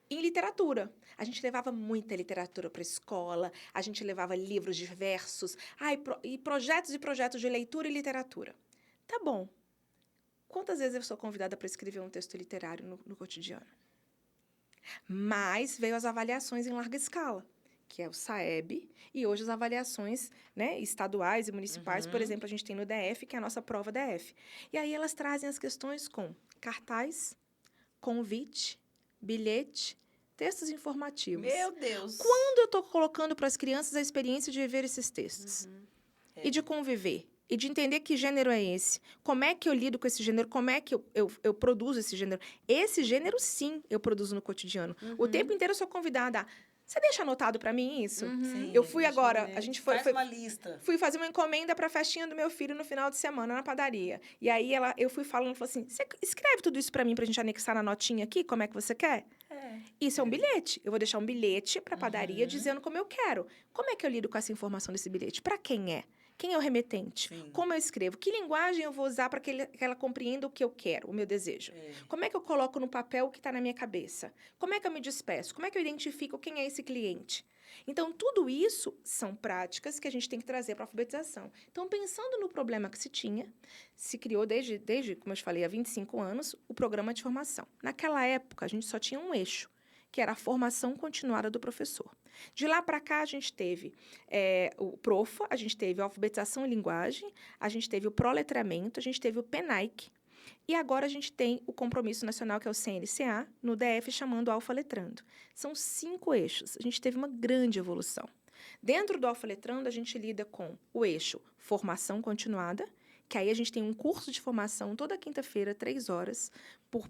Em literatura. A gente levava muita literatura para a escola, a gente levava livros diversos, e projetos de leitura e literatura. Tá bom. Quantas vezes eu sou convidada para escrever um texto literário no cotidiano? Mas veio as avaliações em larga escala, que é o SAEB, e hoje as avaliações, né, estaduais e municipais, por exemplo, a gente tem no DF, que é a nossa prova DF. E aí elas trazem as questões com cartaz, convite, bilhete, textos informativos. Meu Deus! Quando eu estou colocando para as crianças a experiência de ver esses textos? E de conviver? E de entender que gênero é esse? Como é que eu lido com esse gênero? Como é que eu produzo esse gênero? Esse gênero, sim, eu produzo no cotidiano. O tempo inteiro eu sou convidada a... Você deixa anotado para mim isso? Sim, Eu fui agora, a gente foi... Faz uma lista. Fui fazer uma encomenda para a festinha do meu filho no final de semana, na padaria. E aí eu fui falando, ela falou assim, você escreve tudo isso para mim, para a gente anexar na notinha aqui, como é que você quer? Isso é um bilhete. Eu vou deixar um bilhete para a padaria dizendo como eu quero. Como é que eu lido com essa informação desse bilhete? Para quem é? Quem é o remetente? Sim. Como eu escrevo? Que linguagem eu vou usar para que ela compreenda o que eu quero, o meu desejo? Como é que eu coloco no papel o que está na minha cabeça? Como é que eu me despeço? Como é que eu identifico quem é esse cliente? Então, tudo isso são práticas que a gente tem que trazer para a alfabetização. Então, pensando no problema que se tinha, se criou desde, como eu te falei, há 25 anos, o programa de formação. Naquela época, a gente só tinha um eixo, que era a formação continuada do professor. De lá para cá, a gente teve o PROFA, a gente teve a alfabetização e linguagem, a gente teve o proletramento, a gente teve o PENAIC, e agora a gente tem o Compromisso Nacional, que é o CNCA, no DF, chamando Alfaletrando. São 5 eixos. A gente teve uma grande evolução. Dentro do Alfaletrando, a gente lida com o eixo formação continuada, que aí a gente tem um curso de formação toda quinta-feira, 3 horas, por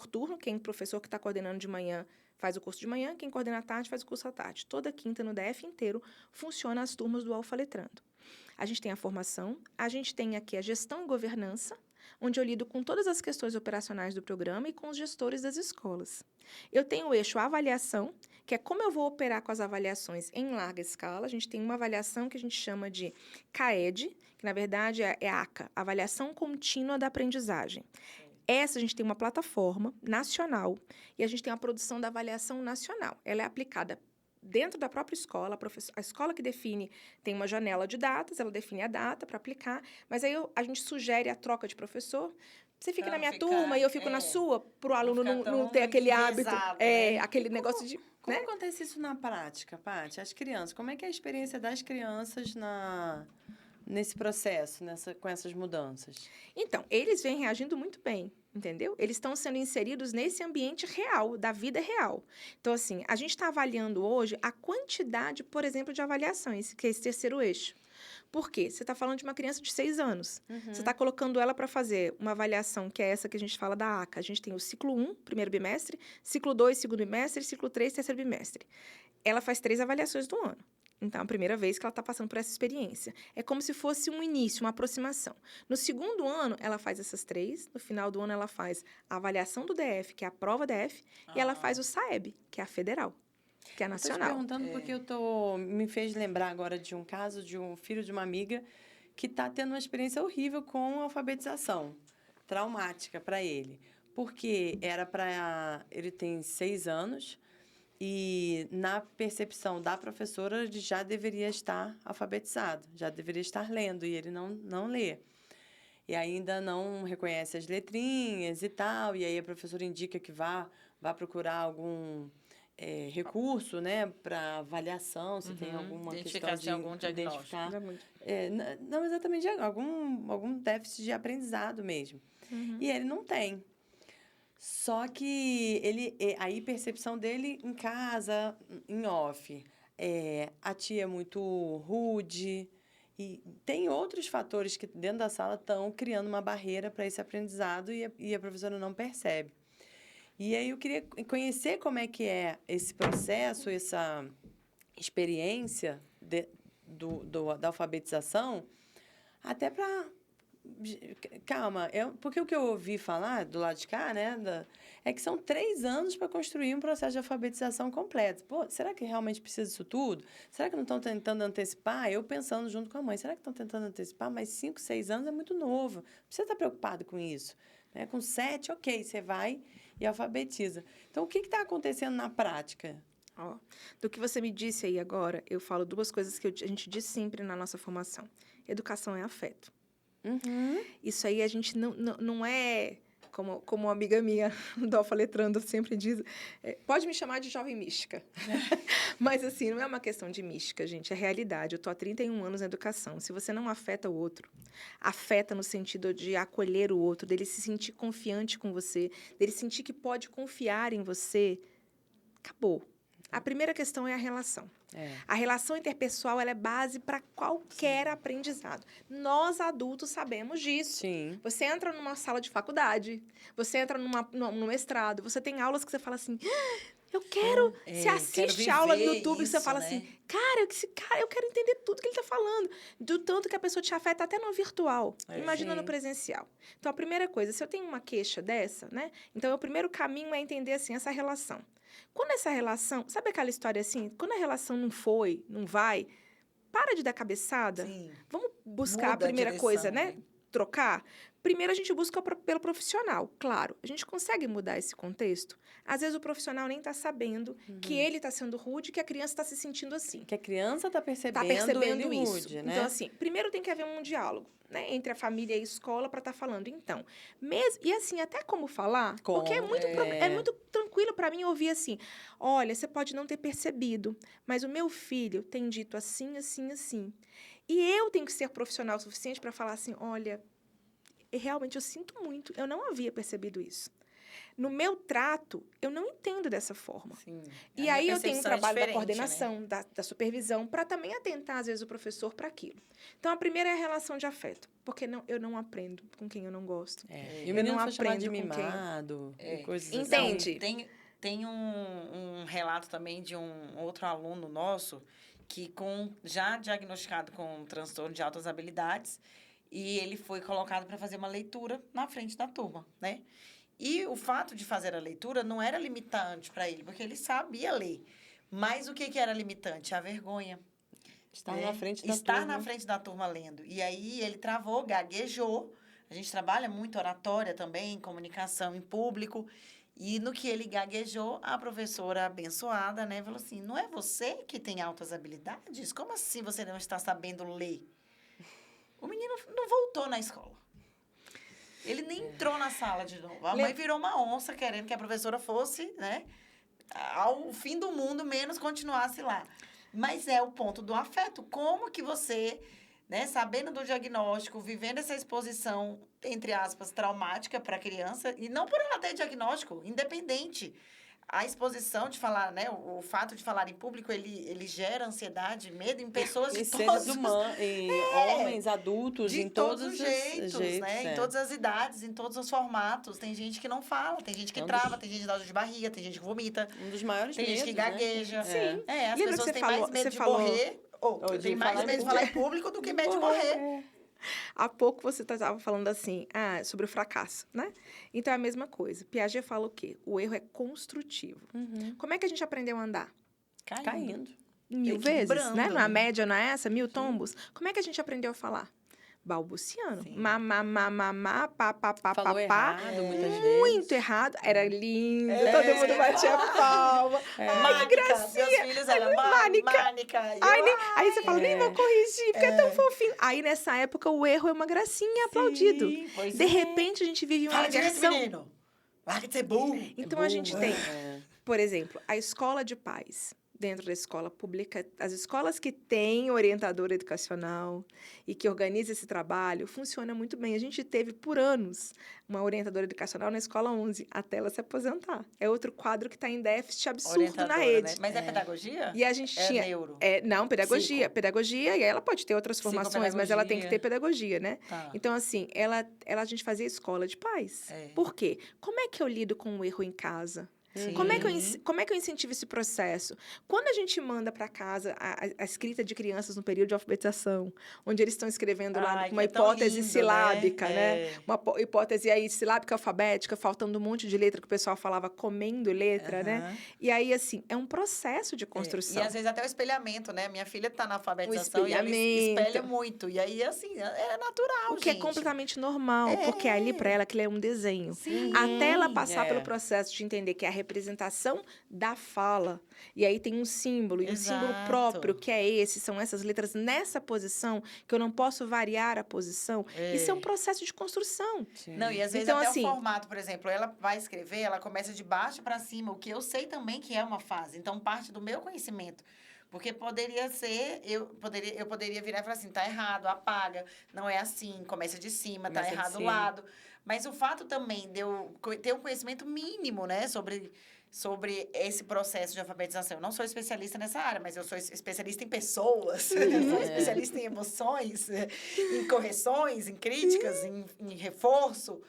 turno. Quem professor que está coordenando de manhã faz o curso de manhã, quem coordena à tarde faz o curso à tarde. Toda quinta no DF inteiro funciona as turmas do Alfaletrando. A gente tem a formação, a gente tem aqui a gestão e governança, onde eu lido com todas as questões operacionais do programa e com os gestores das escolas. Eu tenho o eixo avaliação, que é como eu vou operar com as avaliações em larga escala. A gente tem uma avaliação que a gente chama de CAED, que na verdade é ACA, Avaliação Contínua da Aprendizagem. Essa a gente tem uma plataforma nacional e a gente tem a produção da avaliação nacional. Ela é aplicada dentro da própria escola, a escola que define, tem uma janela de datas, ela define a data para aplicar, mas aí a gente sugere a troca de professor. Você fica na minha turma e eu fico na sua, para o aluno não ter aquele hábito, né? aquele negócio de... Como né? acontece isso na prática, Paty? As crianças, como é que é a experiência das crianças nesse processo, com essas mudanças? Então, eles vêm reagindo muito bem, entendeu? Eles estão sendo inseridos nesse ambiente real, da vida real. Então, assim, a gente está avaliando hoje a quantidade, por exemplo, de avaliações, que é esse terceiro eixo. Por quê? Você está falando de uma criança de 6 anos. Você está colocando ela para fazer uma avaliação, que é essa que a gente fala da ACA. A gente tem o ciclo 1, primeiro bimestre, ciclo 2, segundo bimestre, ciclo 3, terceiro bimestre. Ela faz 3 avaliações do ano. Então, é a primeira vez que ela está passando por essa experiência. É como se fosse um início, uma aproximação. No segundo ano, ela faz essas 3. No final do ano, ela faz a avaliação do DF, que é a prova DF. E ela faz o SAEB, que é a federal, que é a nacional. Estou te perguntando porque me fez lembrar agora de um caso de um filho de uma amiga que está tendo uma experiência horrível com alfabetização, traumática para ele. Porque ele tem 6 anos... E, na percepção da professora, ele já deveria estar alfabetizado, já deveria estar lendo, e ele não lê. E ainda não reconhece as letrinhas e tal, e aí a professora indica que vá procurar algum recurso, né, para avaliação, se tem alguma questão de algum diagnóstico. Identificar. Não exatamente, algum déficit de aprendizado mesmo. E ele não tem. Só que a percepção dele em casa, em off, a tia é muito rude e tem outros fatores que dentro da sala estão criando uma barreira para esse aprendizado e a professora não percebe. E aí eu queria conhecer como é que é esse processo, essa experiência da alfabetização, até para... Calma, porque o que eu ouvi falar do lado de cá, né, é que são 3 anos para construir um processo de alfabetização completo. Pô, será que realmente precisa disso tudo? Será que não estão tentando antecipar? Eu pensando junto com a mãe, será que estão tentando antecipar? Mas 5, 6 anos é muito novo. Não precisa estar preocupado com isso. Né? Com 7, ok, você vai e alfabetiza. Então, o que está acontecendo na prática? Do que você me disse aí agora, eu falo 2 coisas que a gente diz sempre na nossa formação. Educação é afeto. Isso aí a gente não é, como uma amiga minha, do Alfa Letrando, sempre diz, pode me chamar de jovem mística. Mas, assim, não é uma questão de mística, gente, é realidade. Eu estou há 31 anos na educação. Se você não afeta o outro, afeta no sentido de acolher o outro, dele se sentir confiante com você, dele sentir que pode confiar em você, acabou. A primeira questão é a relação. A relação interpessoal ela é base para qualquer aprendizado. Nós, adultos, sabemos disso. Sim. Você entra numa sala de faculdade, você entra num mestrado, você tem aulas que você fala assim... Eu quero... Você assiste aula no YouTube e você fala assim... Cara, eu quero entender tudo que ele está falando. Do tanto que a pessoa te afeta até no virtual. Imagina no presencial. Então, a primeira coisa, se eu tenho uma queixa dessa, né? Então, o primeiro caminho é entender, assim, essa relação. Quando essa relação... Sabe aquela história assim? Quando a relação não vai, para de dar cabeçada. Sim. Vamos buscar a primeira coisa, né? Trocar. Primeiro, a gente busca pelo profissional, claro. A gente consegue mudar esse contexto? Às vezes, o profissional nem está sabendo que ele está sendo rude, que a criança está se sentindo assim. Que a criança está percebendo ele isso. Rude, né? Então, assim, primeiro tem que haver um diálogo, né? Entre a família e a escola para estar falando. Então, e assim, até como falar, porque é muito tranquilo para mim ouvir assim, olha, você pode não ter percebido, mas o meu filho tem dito assim, assim, assim. E eu tenho que ser profissional o suficiente para falar assim, olha... Realmente, eu sinto muito. Eu não havia percebido isso. No meu trato, eu não entendo dessa forma. Sim. E aí eu tenho um trabalho da coordenação, né? da supervisão, para também atentar, às vezes, o professor para aquilo. Então, a primeira é a relação de afeto. Porque eu não aprendo com quem eu não gosto. E o menino foi chamado de mimado, coisas assim. Entende? Tem um relato também de um outro aluno nosso que já diagnosticado com transtorno de altas habilidades, E ele foi colocado para fazer uma leitura na frente da turma, né? E o fato de fazer a leitura não era limitante para ele, porque ele sabia ler. Mas o que era limitante? A vergonha. Estar na frente da Estar turma. na frente da turma lendo. E aí ele travou, gaguejou. A gente trabalha muito oratória também, comunicação em público. E no que ele gaguejou, a professora abençoada, né, falou assim: não é você que tem altas habilidades? Como assim você não está sabendo ler? O menino não voltou na escola. Ele nem entrou na sala de novo. A mãe virou uma onça querendo que a professora fosse, né, ao fim do mundo, menos continuasse lá. Mas é o ponto do afeto. Como que você, né, sabendo do diagnóstico, vivendo essa exposição, entre aspas, traumática para a criança, e não por ela ter diagnóstico, independente. A exposição de falar, né, o fato de falar em público, ele gera ansiedade, medo em pessoas de seres humanos, em homens, adultos, de em todos todos os jeitos, né? Em todas as idades, em todos os formatos. Tem gente que não fala, tem gente que trava, tem gente que dá dor de barriga, tem gente que vomita. Um dos maiores tem medos, gente que gagueja. Né? Sim. As Lembra pessoas que têm falou, mais medo de falou, morrer, ou tem mais medo de falar em público do que medo de morrer. Há pouco você estava falando assim, sobre o fracasso, né? Então, é a mesma coisa. Piaget fala o quê? O erro é construtivo. Como é que a gente aprendeu a andar? Caindo. 1000 vezes, né? A média não é essa? 1000 tombos. Como é que a gente aprendeu a falar? Balbuciando. Falou errado, muitas vezes. Muito errado. Era lindo. Todo mundo batia palma. Ai, gracinha. Meus filhos eram Mánica. Aí você fala, nem vou corrigir, porque é tão fofinho. Aí, nessa época, o erro é uma gracinha aplaudido. De repente, a gente vive uma Fala direito, inversão. menino. Larga de ser burro. Então, a gente tem, por exemplo, a escola de pais. Dentro da escola pública, as escolas que têm orientador educacional e que organizam esse trabalho, funciona muito bem. A gente teve, por anos, uma orientadora educacional na Escola 11, até ela se aposentar. É outro quadro que está em déficit absurdo na rede. Né? Mas é pedagogia? E a gente tinha... neuro? Não, pedagogia. Pedagogia, e aí ela pode ter outras formações, mas ela tem que ter pedagogia, né? Tá. Então, assim, a gente fazia escola de pais. Por quê? Como é que eu lido com o erro em casa? Como é que eu incentivo esse processo? Quando a gente manda para casa a escrita de crianças no período de alfabetização, onde eles estão escrevendo lá uma hipótese silábica, né? Uma hipótese aí silábica alfabética, faltando um monte de letra que o pessoal falava comendo letra, né? E aí, assim, é um processo de construção. E às vezes até o espelhamento, né? Minha filha está na alfabetização e ela espelha muito. E aí, assim, é natural, o que é completamente normal, porque ali para ela aquilo é um desenho. Até ela passar pelo processo de entender que a representação da fala. E aí tem um símbolo, e um símbolo próprio, que é esse, são essas letras nessa posição, que eu não posso variar a posição. Isso é um processo de construção. Não, e às vezes então, até assim, o formato, por exemplo, ela vai escrever, ela começa de baixo para cima, o que eu sei também que é uma fase. Então, parte do meu conhecimento. Porque poderia ser, eu poderia virar e falar assim, tá errado, apaga, não é assim, começa de cima, tá errado o lado. Mas o fato também de eu ter um conhecimento mínimo, né, sobre esse processo de alfabetização. Eu não sou especialista nessa área, mas eu sou especialista em pessoas, sou especialista em emoções, em correções, em críticas, em reforço.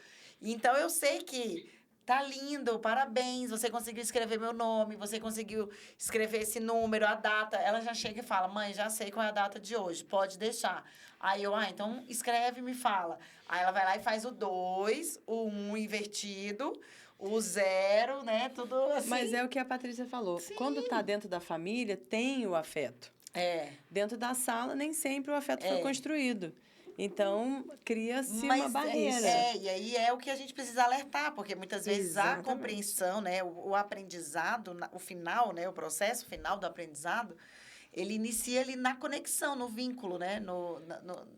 Então, eu sei que tá lindo, parabéns, você conseguiu escrever meu nome, você conseguiu escrever esse número, a data. Ela já chega e fala, mãe, já sei qual é a data de hoje, pode deixar. Aí eu, então escreve e me fala. Aí ela vai lá e faz o 2, o 1 invertido, o 0, né, tudo assim. Mas é o que a Patrícia falou. Quando tá dentro da família, tem o afeto. Dentro da sala, nem sempre o afeto foi construído. Então, cria-se uma barreira. E aí é o que a gente precisa alertar, porque muitas vezes a compreensão, né, o aprendizado, o final, né, o processo final do aprendizado, ele inicia ali na conexão, no vínculo, né?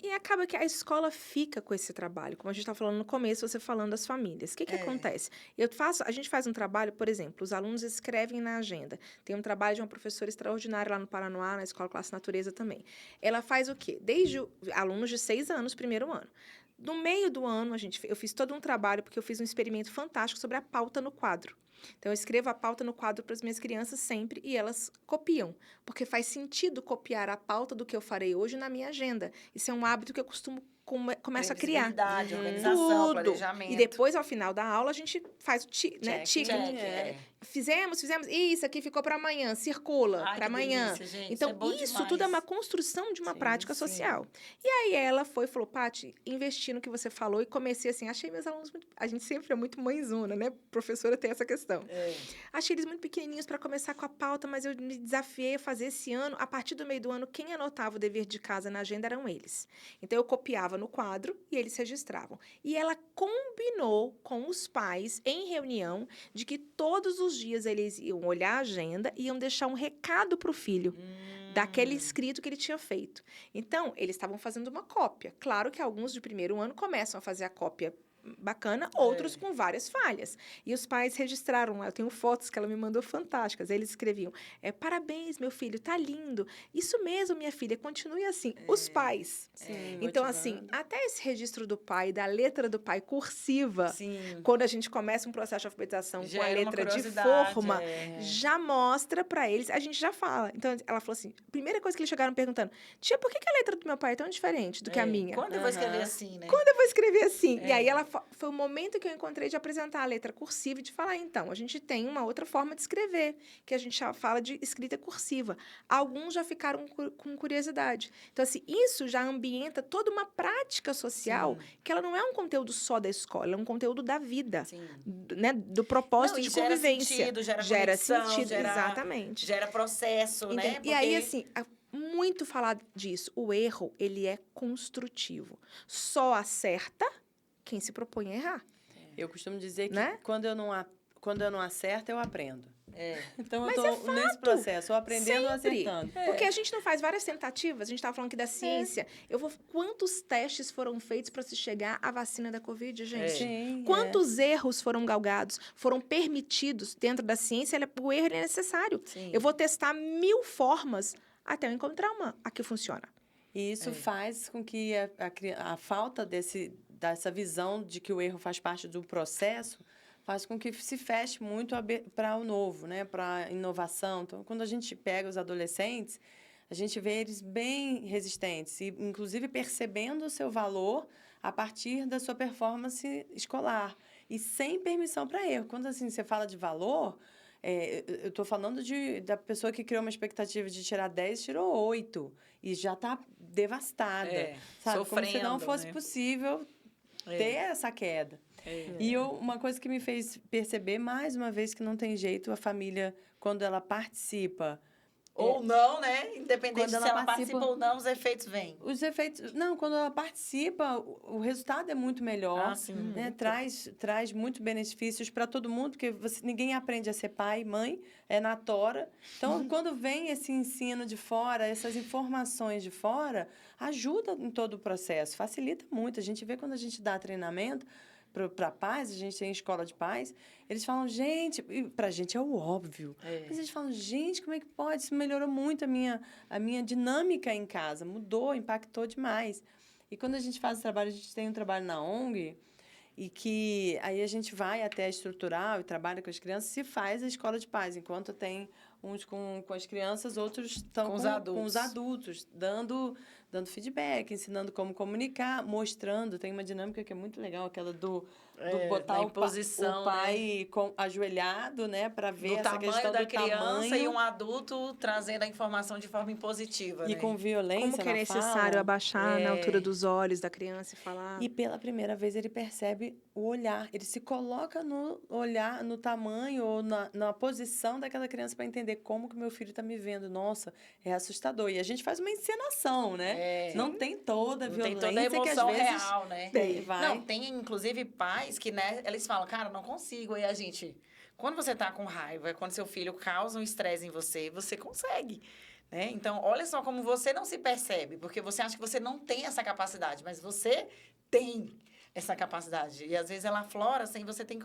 E acaba que a escola fica com esse trabalho. Como a gente estava falando no começo, você falando das famílias. O que acontece? A gente faz um trabalho, por exemplo, os alunos escrevem na agenda. Tem um trabalho de uma professora extraordinária lá no Paranoá, na Escola Classe Natureza também. Ela faz o quê? Desde alunos de 6 anos, primeiro ano. No meio do ano, eu fiz todo um trabalho, porque eu fiz um experimento fantástico sobre a pauta no quadro. Então, eu escrevo a pauta no quadro para as minhas crianças sempre e elas copiam, porque faz sentido copiar a pauta do que eu farei hoje na minha agenda. Isso é um hábito que eu começo a criar. Organização, planejamento. E depois, ao final da aula, a gente faz o tique. fizemos, isso aqui ficou para amanhã, circula para amanhã. Delícia, gente. Então, isso tudo é uma construção de uma prática social. E aí ela falou, Paty, investi no que você falou e comecei assim, achei meus alunos muito... A gente sempre é muito mãezona, né? Professora tem essa questão. Achei eles muito pequenininhos para começar com a pauta, mas eu me desafiei a fazer esse ano. A partir do meio do ano, quem anotava o dever de casa na agenda eram eles. Então, eu copiava no quadro e eles registravam. E ela combinou com os pais, em reunião, de que todos os dias eles iam olhar a agenda e iam deixar um recado para o filho daquele escrito que ele tinha feito. Então, eles estavam fazendo uma cópia. Claro que alguns de primeiro ano começam a fazer a cópia bacana, outros com várias falhas. E os pais registraram, eu tenho fotos que ela me mandou fantásticas, eles escreviam, parabéns, meu filho, tá lindo. Isso mesmo, minha filha, continue assim. Os pais. Então, assim, até esse registro do pai, da letra do pai cursiva, quando a gente começa um processo de alfabetização com a letra de forma, já mostra para eles, a gente já fala. Então, ela falou assim, a primeira coisa que eles chegaram perguntando, tia, por que a letra do meu pai é tão diferente do que a minha? Quando eu vou escrever assim, né? Quando eu vou escrever assim? E aí, foi o momento que eu encontrei de apresentar a letra cursiva e de falar, então, a gente tem uma outra forma de escrever, que a gente já fala de escrita cursiva. Alguns já ficaram com curiosidade. Então, assim, isso já ambienta toda uma prática social, que ela não é um conteúdo só da escola, ela é um conteúdo da vida, né? Do propósito de convivência. Gera sentido, exatamente. Gera processo, né? Porque... E aí, assim... Muito falar disso. O erro, ele é construtivo. Só acerta quem se propõe a errar. Eu costumo dizer que quando eu não acerto, eu aprendo. Então, eu estou nesse processo, ou aprendendo ou acertando. Porque a gente não faz várias tentativas, a gente estava falando aqui da ciência. Quantos testes foram feitos para se chegar à vacina da Covid, gente? Quantos erros foram galgados, foram permitidos dentro da ciência? O erro é necessário. Eu vou testar 1000 formas até eu encontrar uma a que funciona. E isso faz com que a falta dessa visão de que o erro faz parte do processo faz com que se feche muito para o novo, né? Para a inovação. Então, quando a gente pega os adolescentes, a gente vê eles bem resistentes, e inclusive percebendo o seu valor a partir da sua performance escolar e sem permissão para erro. Quando assim, você fala de valor... eu estou falando da pessoa que criou uma expectativa de tirar 10, tirou 8. E já está devastada. Sabe? Sofrendo, como se não fosse possível ter essa queda. E uma coisa que me fez perceber, mais uma vez, que não tem jeito, a família, quando ela participa... Ou não, né? Independente se ela participa ou não, os efeitos vêm. Os efeitos... Não, quando ela participa, o resultado é muito melhor. Né? Traz muitos benefícios para todo mundo, porque ninguém aprende a ser pai, mãe, é na tora. Então, quando vem esse ensino de fora, essas informações de fora, ajuda em todo o processo, facilita muito. A gente vê quando a gente dá treinamento para pais, a gente tem escola de pais, eles falam, gente, para a gente é o óbvio, mas eles falam, gente, como é que pode? Isso melhorou muito a minha dinâmica em casa, mudou, impactou demais. E quando a gente faz o trabalho, a gente tem um trabalho na ONG, e que aí a gente vai até a estrutural e trabalha com as crianças, se faz a escola de pais, enquanto tem uns com as crianças, outros estão com os adultos, dando feedback, ensinando como comunicar, mostrando. Tem uma dinâmica que é muito legal, aquela do botar o pai ajoelhado, né, para ver essa questão do criança e um adulto trazendo a informação de forma impositiva. E com violência. Como que é necessário abaixar na altura dos olhos da criança e falar. E pela primeira vez ele percebe o olhar, ele se coloca no olhar, no tamanho ou na posição daquela criança para entender como que meu filho está me vendo. Nossa, é assustador. E a gente faz uma encenação, né? Não tem toda a violência, tem toda a emoção que às vezes real, né? Não, tem inclusive pais que, né, eles falam, cara, não consigo. E a gente, quando você tá com raiva, quando seu filho causa um estresse em você, você consegue. Né? Então, olha só como você não se percebe, porque você acha que você não tem essa capacidade, mas você tem essa capacidade. E às vezes ela aflora sem você ter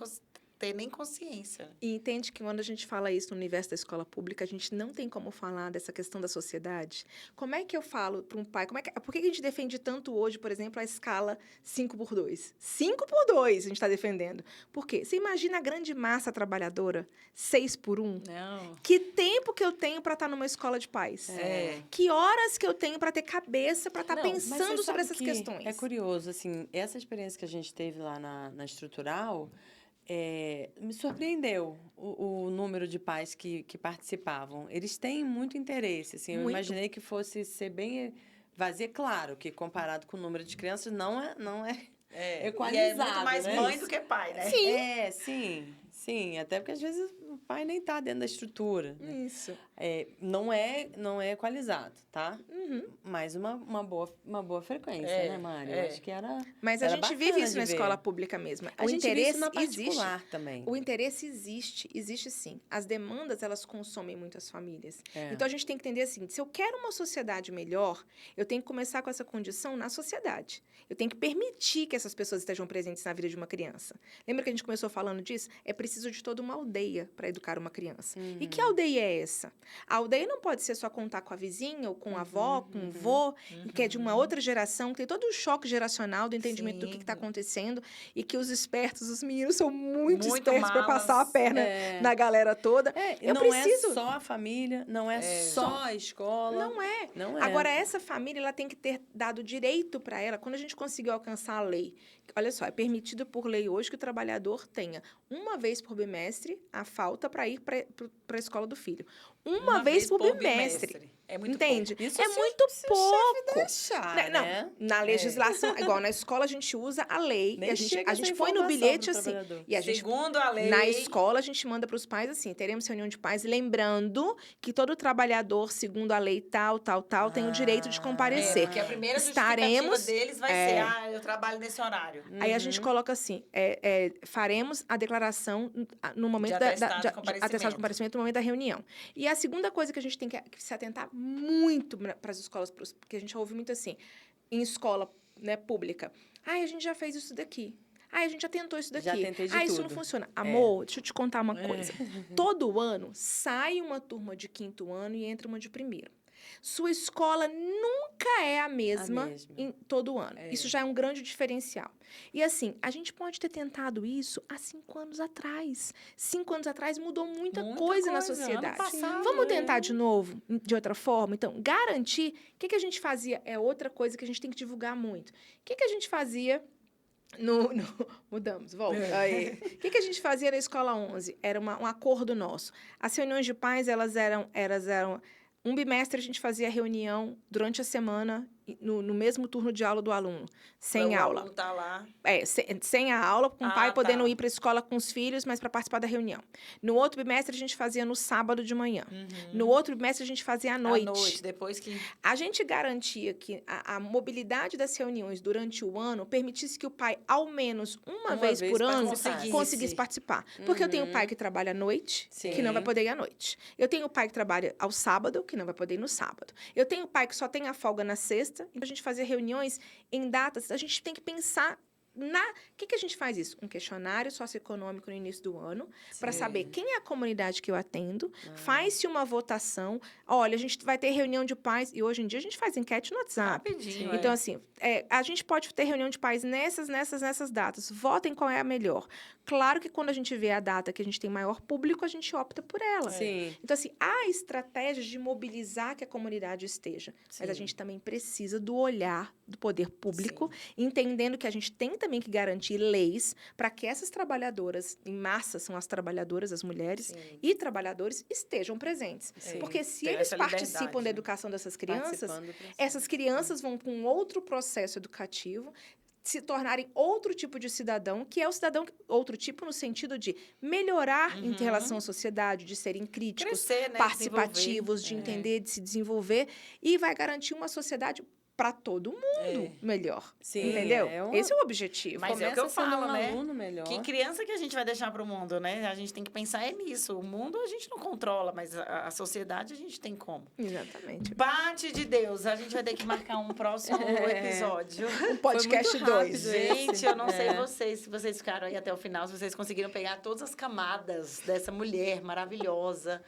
nem consciência. E entende que quando a gente fala isso no universo da escola pública, a gente não tem como falar dessa questão da sociedade. Como é que eu falo para um pai? Por que a gente defende tanto hoje, por exemplo, a escala 5x2? 5x2 a gente está defendendo. Por quê? Você imagina a grande massa trabalhadora 6x1? Não. Que tempo que eu tenho para estar numa escola de pais? Que horas que eu tenho para ter cabeça para estar pensando sobre essas questões? É curioso, assim, essa experiência que a gente teve lá na estrutural... me surpreendeu o número de pais que participavam. Eles têm muito interesse, assim. Eu imaginei que fosse ser bem vazia. Claro que comparado com o número de crianças, não é equalizado, e é muito mais né? mãe do que pai, né? Sim. Sim, até porque às vezes o pai nem tá dentro da estrutura. Né? Isso. Não é equalizado, tá? Mas uma boa frequência, né, Mari? Eu acho que era. Mas a gente vive isso na escola pública mesmo. A gente vive isso na particular existe. Também. O interesse existe sim. As demandas, elas consomem muitas famílias. Então, a gente tem que entender assim, se eu quero uma sociedade melhor, eu tenho que começar com essa condição na sociedade. Eu tenho que permitir que essas pessoas estejam presentes na vida de uma criança. Lembra que a gente começou falando disso? É preciso de toda uma aldeia para educar uma criança. E que aldeia é essa? A aldeia não pode ser só contar com a vizinha, ou com a avó, com o vô, que é de uma outra geração, que tem todo o choque geracional do entendimento do que está acontecendo, e que os espertos, os meninos, são muito espertos para passar a perna na galera toda. É só a família, não é só a escola. Não é. Agora, essa família, ela tem que ter dado direito para ela, quando a gente conseguiu alcançar a lei. Olha só, é permitido por lei hoje que o trabalhador tenha uma vez por bimestre a falta para ir para a escola do filho. Uma vez por bimestre. É muito Entende? pouco. Isso é muito pouco. Deixar, né? Na legislação, igual na escola a gente usa a lei. Nem a gente põe no bilhete assim. E a gente, segundo a lei. Na escola a gente manda para os pais assim: teremos reunião de pais, lembrando que todo trabalhador, segundo a lei tal, tem o direito de comparecer. Porque a primeira justificativa deles vai ser: eu trabalho nesse horário. Aí a gente coloca assim: faremos a declaração no momento de atestado de comparecimento, no momento da reunião. E a segunda coisa que a gente tem que se atentar muito para as escolas, porque a gente ouve muito assim, em escola, né, pública. A gente já fez isso daqui. A gente já tentou isso daqui. Já tentei de tudo. Isso não funciona. Amor, deixa eu te contar uma coisa. Todo ano sai uma turma de 5º ano e entra uma de 1º. Sua escola nunca é a mesma. Em todo ano. Isso já é um grande diferencial. E assim, a gente pode ter tentado isso há 5 anos atrás. 5 anos atrás mudou muita coisa na sociedade. Vamos tentar de novo, de outra forma? Então, garantir... O que a gente fazia é outra coisa que a gente tem que divulgar muito. O que a gente fazia... Mudamos, volta. O que a gente fazia na Escola 11? Era um acordo nosso. As reuniões de pais, elas eram um bimestre a gente fazia reunião durante a semana, no mesmo turno de aula do aluno, sem aula. O aluno tá lá. Sem a aula, com o pai podendo ir para a escola com os filhos, mas para participar da reunião. No outro bimestre, a gente fazia no sábado de manhã. No outro bimestre, a gente fazia à noite. À noite, depois que... A gente garantia que a mobilidade das reuniões durante o ano permitisse que o pai, ao menos uma vez por ano, conseguisse participar. Porque eu tenho pai que trabalha à noite, que não vai poder ir à noite. Eu tenho pai que trabalha ao sábado, que não vai poder ir no sábado. Eu tenho pai que só tem a folga na sexta. Então, a gente fazia reuniões em datas. A gente tem que pensar O que a gente faz isso? Um questionário socioeconômico no início do ano, para saber quem é a comunidade que eu atendo, faz-se uma votação. Olha, a gente vai ter reunião de pais, e hoje em dia a gente faz enquete no WhatsApp. Rapidinho, então, assim, a gente pode ter reunião de pais nessas datas. Votem qual é a melhor. Claro que quando a gente vê a data que a gente tem maior público, a gente opta por ela. Sim. Então, assim, há estratégias de mobilizar que a comunidade esteja. Mas a gente também precisa do olhar do poder público, entendendo que a gente tem também que garantir leis para que essas trabalhadoras, em massa são as trabalhadoras, as mulheres, e trabalhadores estejam presentes. Porque se eles participam da educação dessas crianças, essas crianças vão com outro processo educativo, se tornarem outro tipo de cidadão, que é o cidadão outro tipo no sentido de melhorar em relação à sociedade, de serem críticos, crescer, né? Participativos, de entender, de se desenvolver, e vai garantir uma sociedade para todo mundo melhor. Sim, entendeu? Esse é o objetivo. Mas é o que eu falo, né? Melhor. Que criança que a gente vai deixar para o mundo, né? A gente tem que pensar nisso. O mundo a gente não controla, mas a sociedade a gente tem como. Exatamente. Bate de Deus. A gente vai ter que marcar um próximo episódio. Um podcast 2. Gente, eu não sei vocês, se vocês ficaram aí até o final, se vocês conseguiram pegar todas as camadas dessa mulher maravilhosa,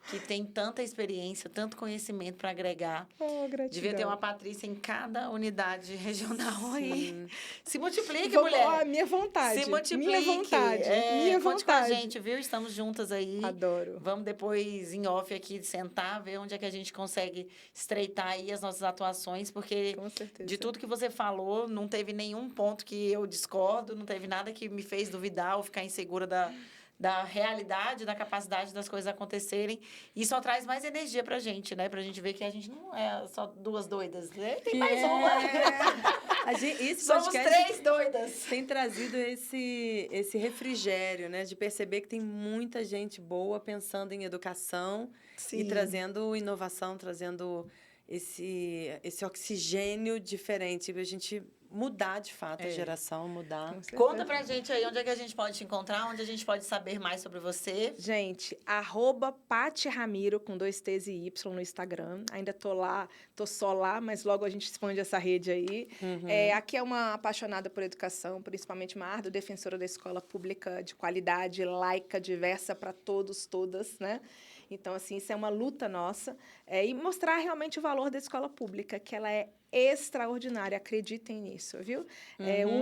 que tem tanta experiência, tanto conhecimento para agregar. Gratidão. Devia ter uma Patrícia em cada unidade regional aí. Se multiplique, Vamos, mulher. Minha vontade. Se multiplique. Minha vontade. Minha conte vontade. com a gente, viu? Estamos juntas aí. Adoro. Vamos depois, em off aqui, sentar, ver onde é que a gente consegue estreitar aí as nossas atuações, porque Com certeza. de tudo que você falou, não teve nenhum ponto que eu discordo, não teve nada que me fez duvidar ou ficar insegura da realidade, da capacidade das coisas acontecerem. E só traz mais energia pra gente, né? Pra gente ver que a gente não é só duas doidas, né? Tem mais uma. Esse Somos podcast 3 doidas. tem trazido esse refrigério, né? De perceber que tem muita gente boa pensando em educação e trazendo inovação, trazendo esse oxigênio diferente pra gente mudar, de fato, a geração, mudar. Conta pra gente aí onde é que a gente pode te encontrar, onde a gente pode saber mais sobre você. Gente, @Pati Ramiro, com 2 T's e Y no Instagram. Ainda tô só lá, mas logo a gente expande essa rede aí. Aqui é uma apaixonada por educação, principalmente uma árdua defensora da escola pública de qualidade, laica, diversa para todos, todas, né? Então, assim, isso é uma luta nossa. E mostrar realmente o valor da escola pública, que ela é extraordinária, acreditem nisso, viu?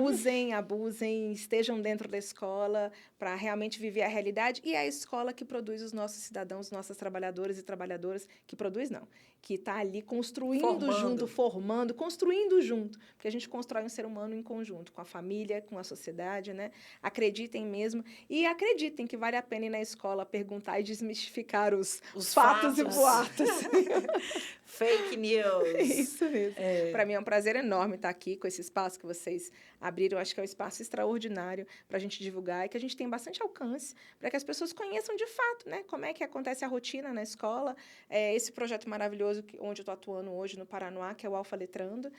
Usem, abusem, estejam dentro da escola para realmente viver a realidade, e é a escola que produz os nossos cidadãos, nossas trabalhadoras e trabalhadoras, que está ali construindo junto, formando, construindo junto, porque a gente constrói um ser humano em conjunto, com a família, com a sociedade, né? Acreditem mesmo, e acreditem que vale a pena ir na escola perguntar e desmistificar os fatos e boatos. Fake news. Isso mesmo. Para mim é um prazer enorme estar aqui com esse espaço que vocês abriram. Acho que é um espaço extraordinário para a gente divulgar e que a gente tem bastante alcance para que as pessoas conheçam de fato, né? Como é que acontece a rotina na escola. Esse projeto maravilhoso onde eu estou atuando hoje no Paranoá, que é o Alfa Letrando.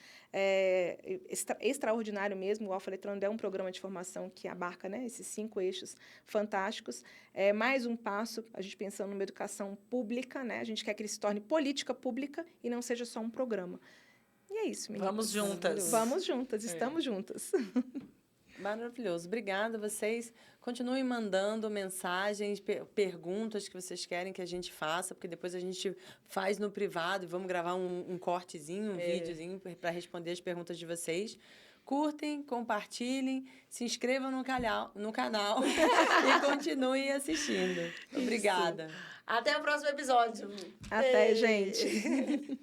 Extraordinário mesmo. O Alfa Letrando é um programa de formação que abarca, né, esses 5 eixos fantásticos. Mais um passo, a gente pensando numa educação pública, né? A gente quer que ele se torne política pública e não seja só um programa. E é isso, meninas. Vamos juntas. Vamos juntas, estamos juntas. Maravilhoso. Obrigada a vocês. Continuem mandando mensagens, perguntas que vocês querem que a gente faça, porque depois a gente faz no privado e vamos gravar um cortezinho, um videozinho para responder as perguntas de vocês. Curtem, compartilhem, se inscrevam no canal e continuem assistindo. Obrigada. Até o próximo episódio. Até, gente.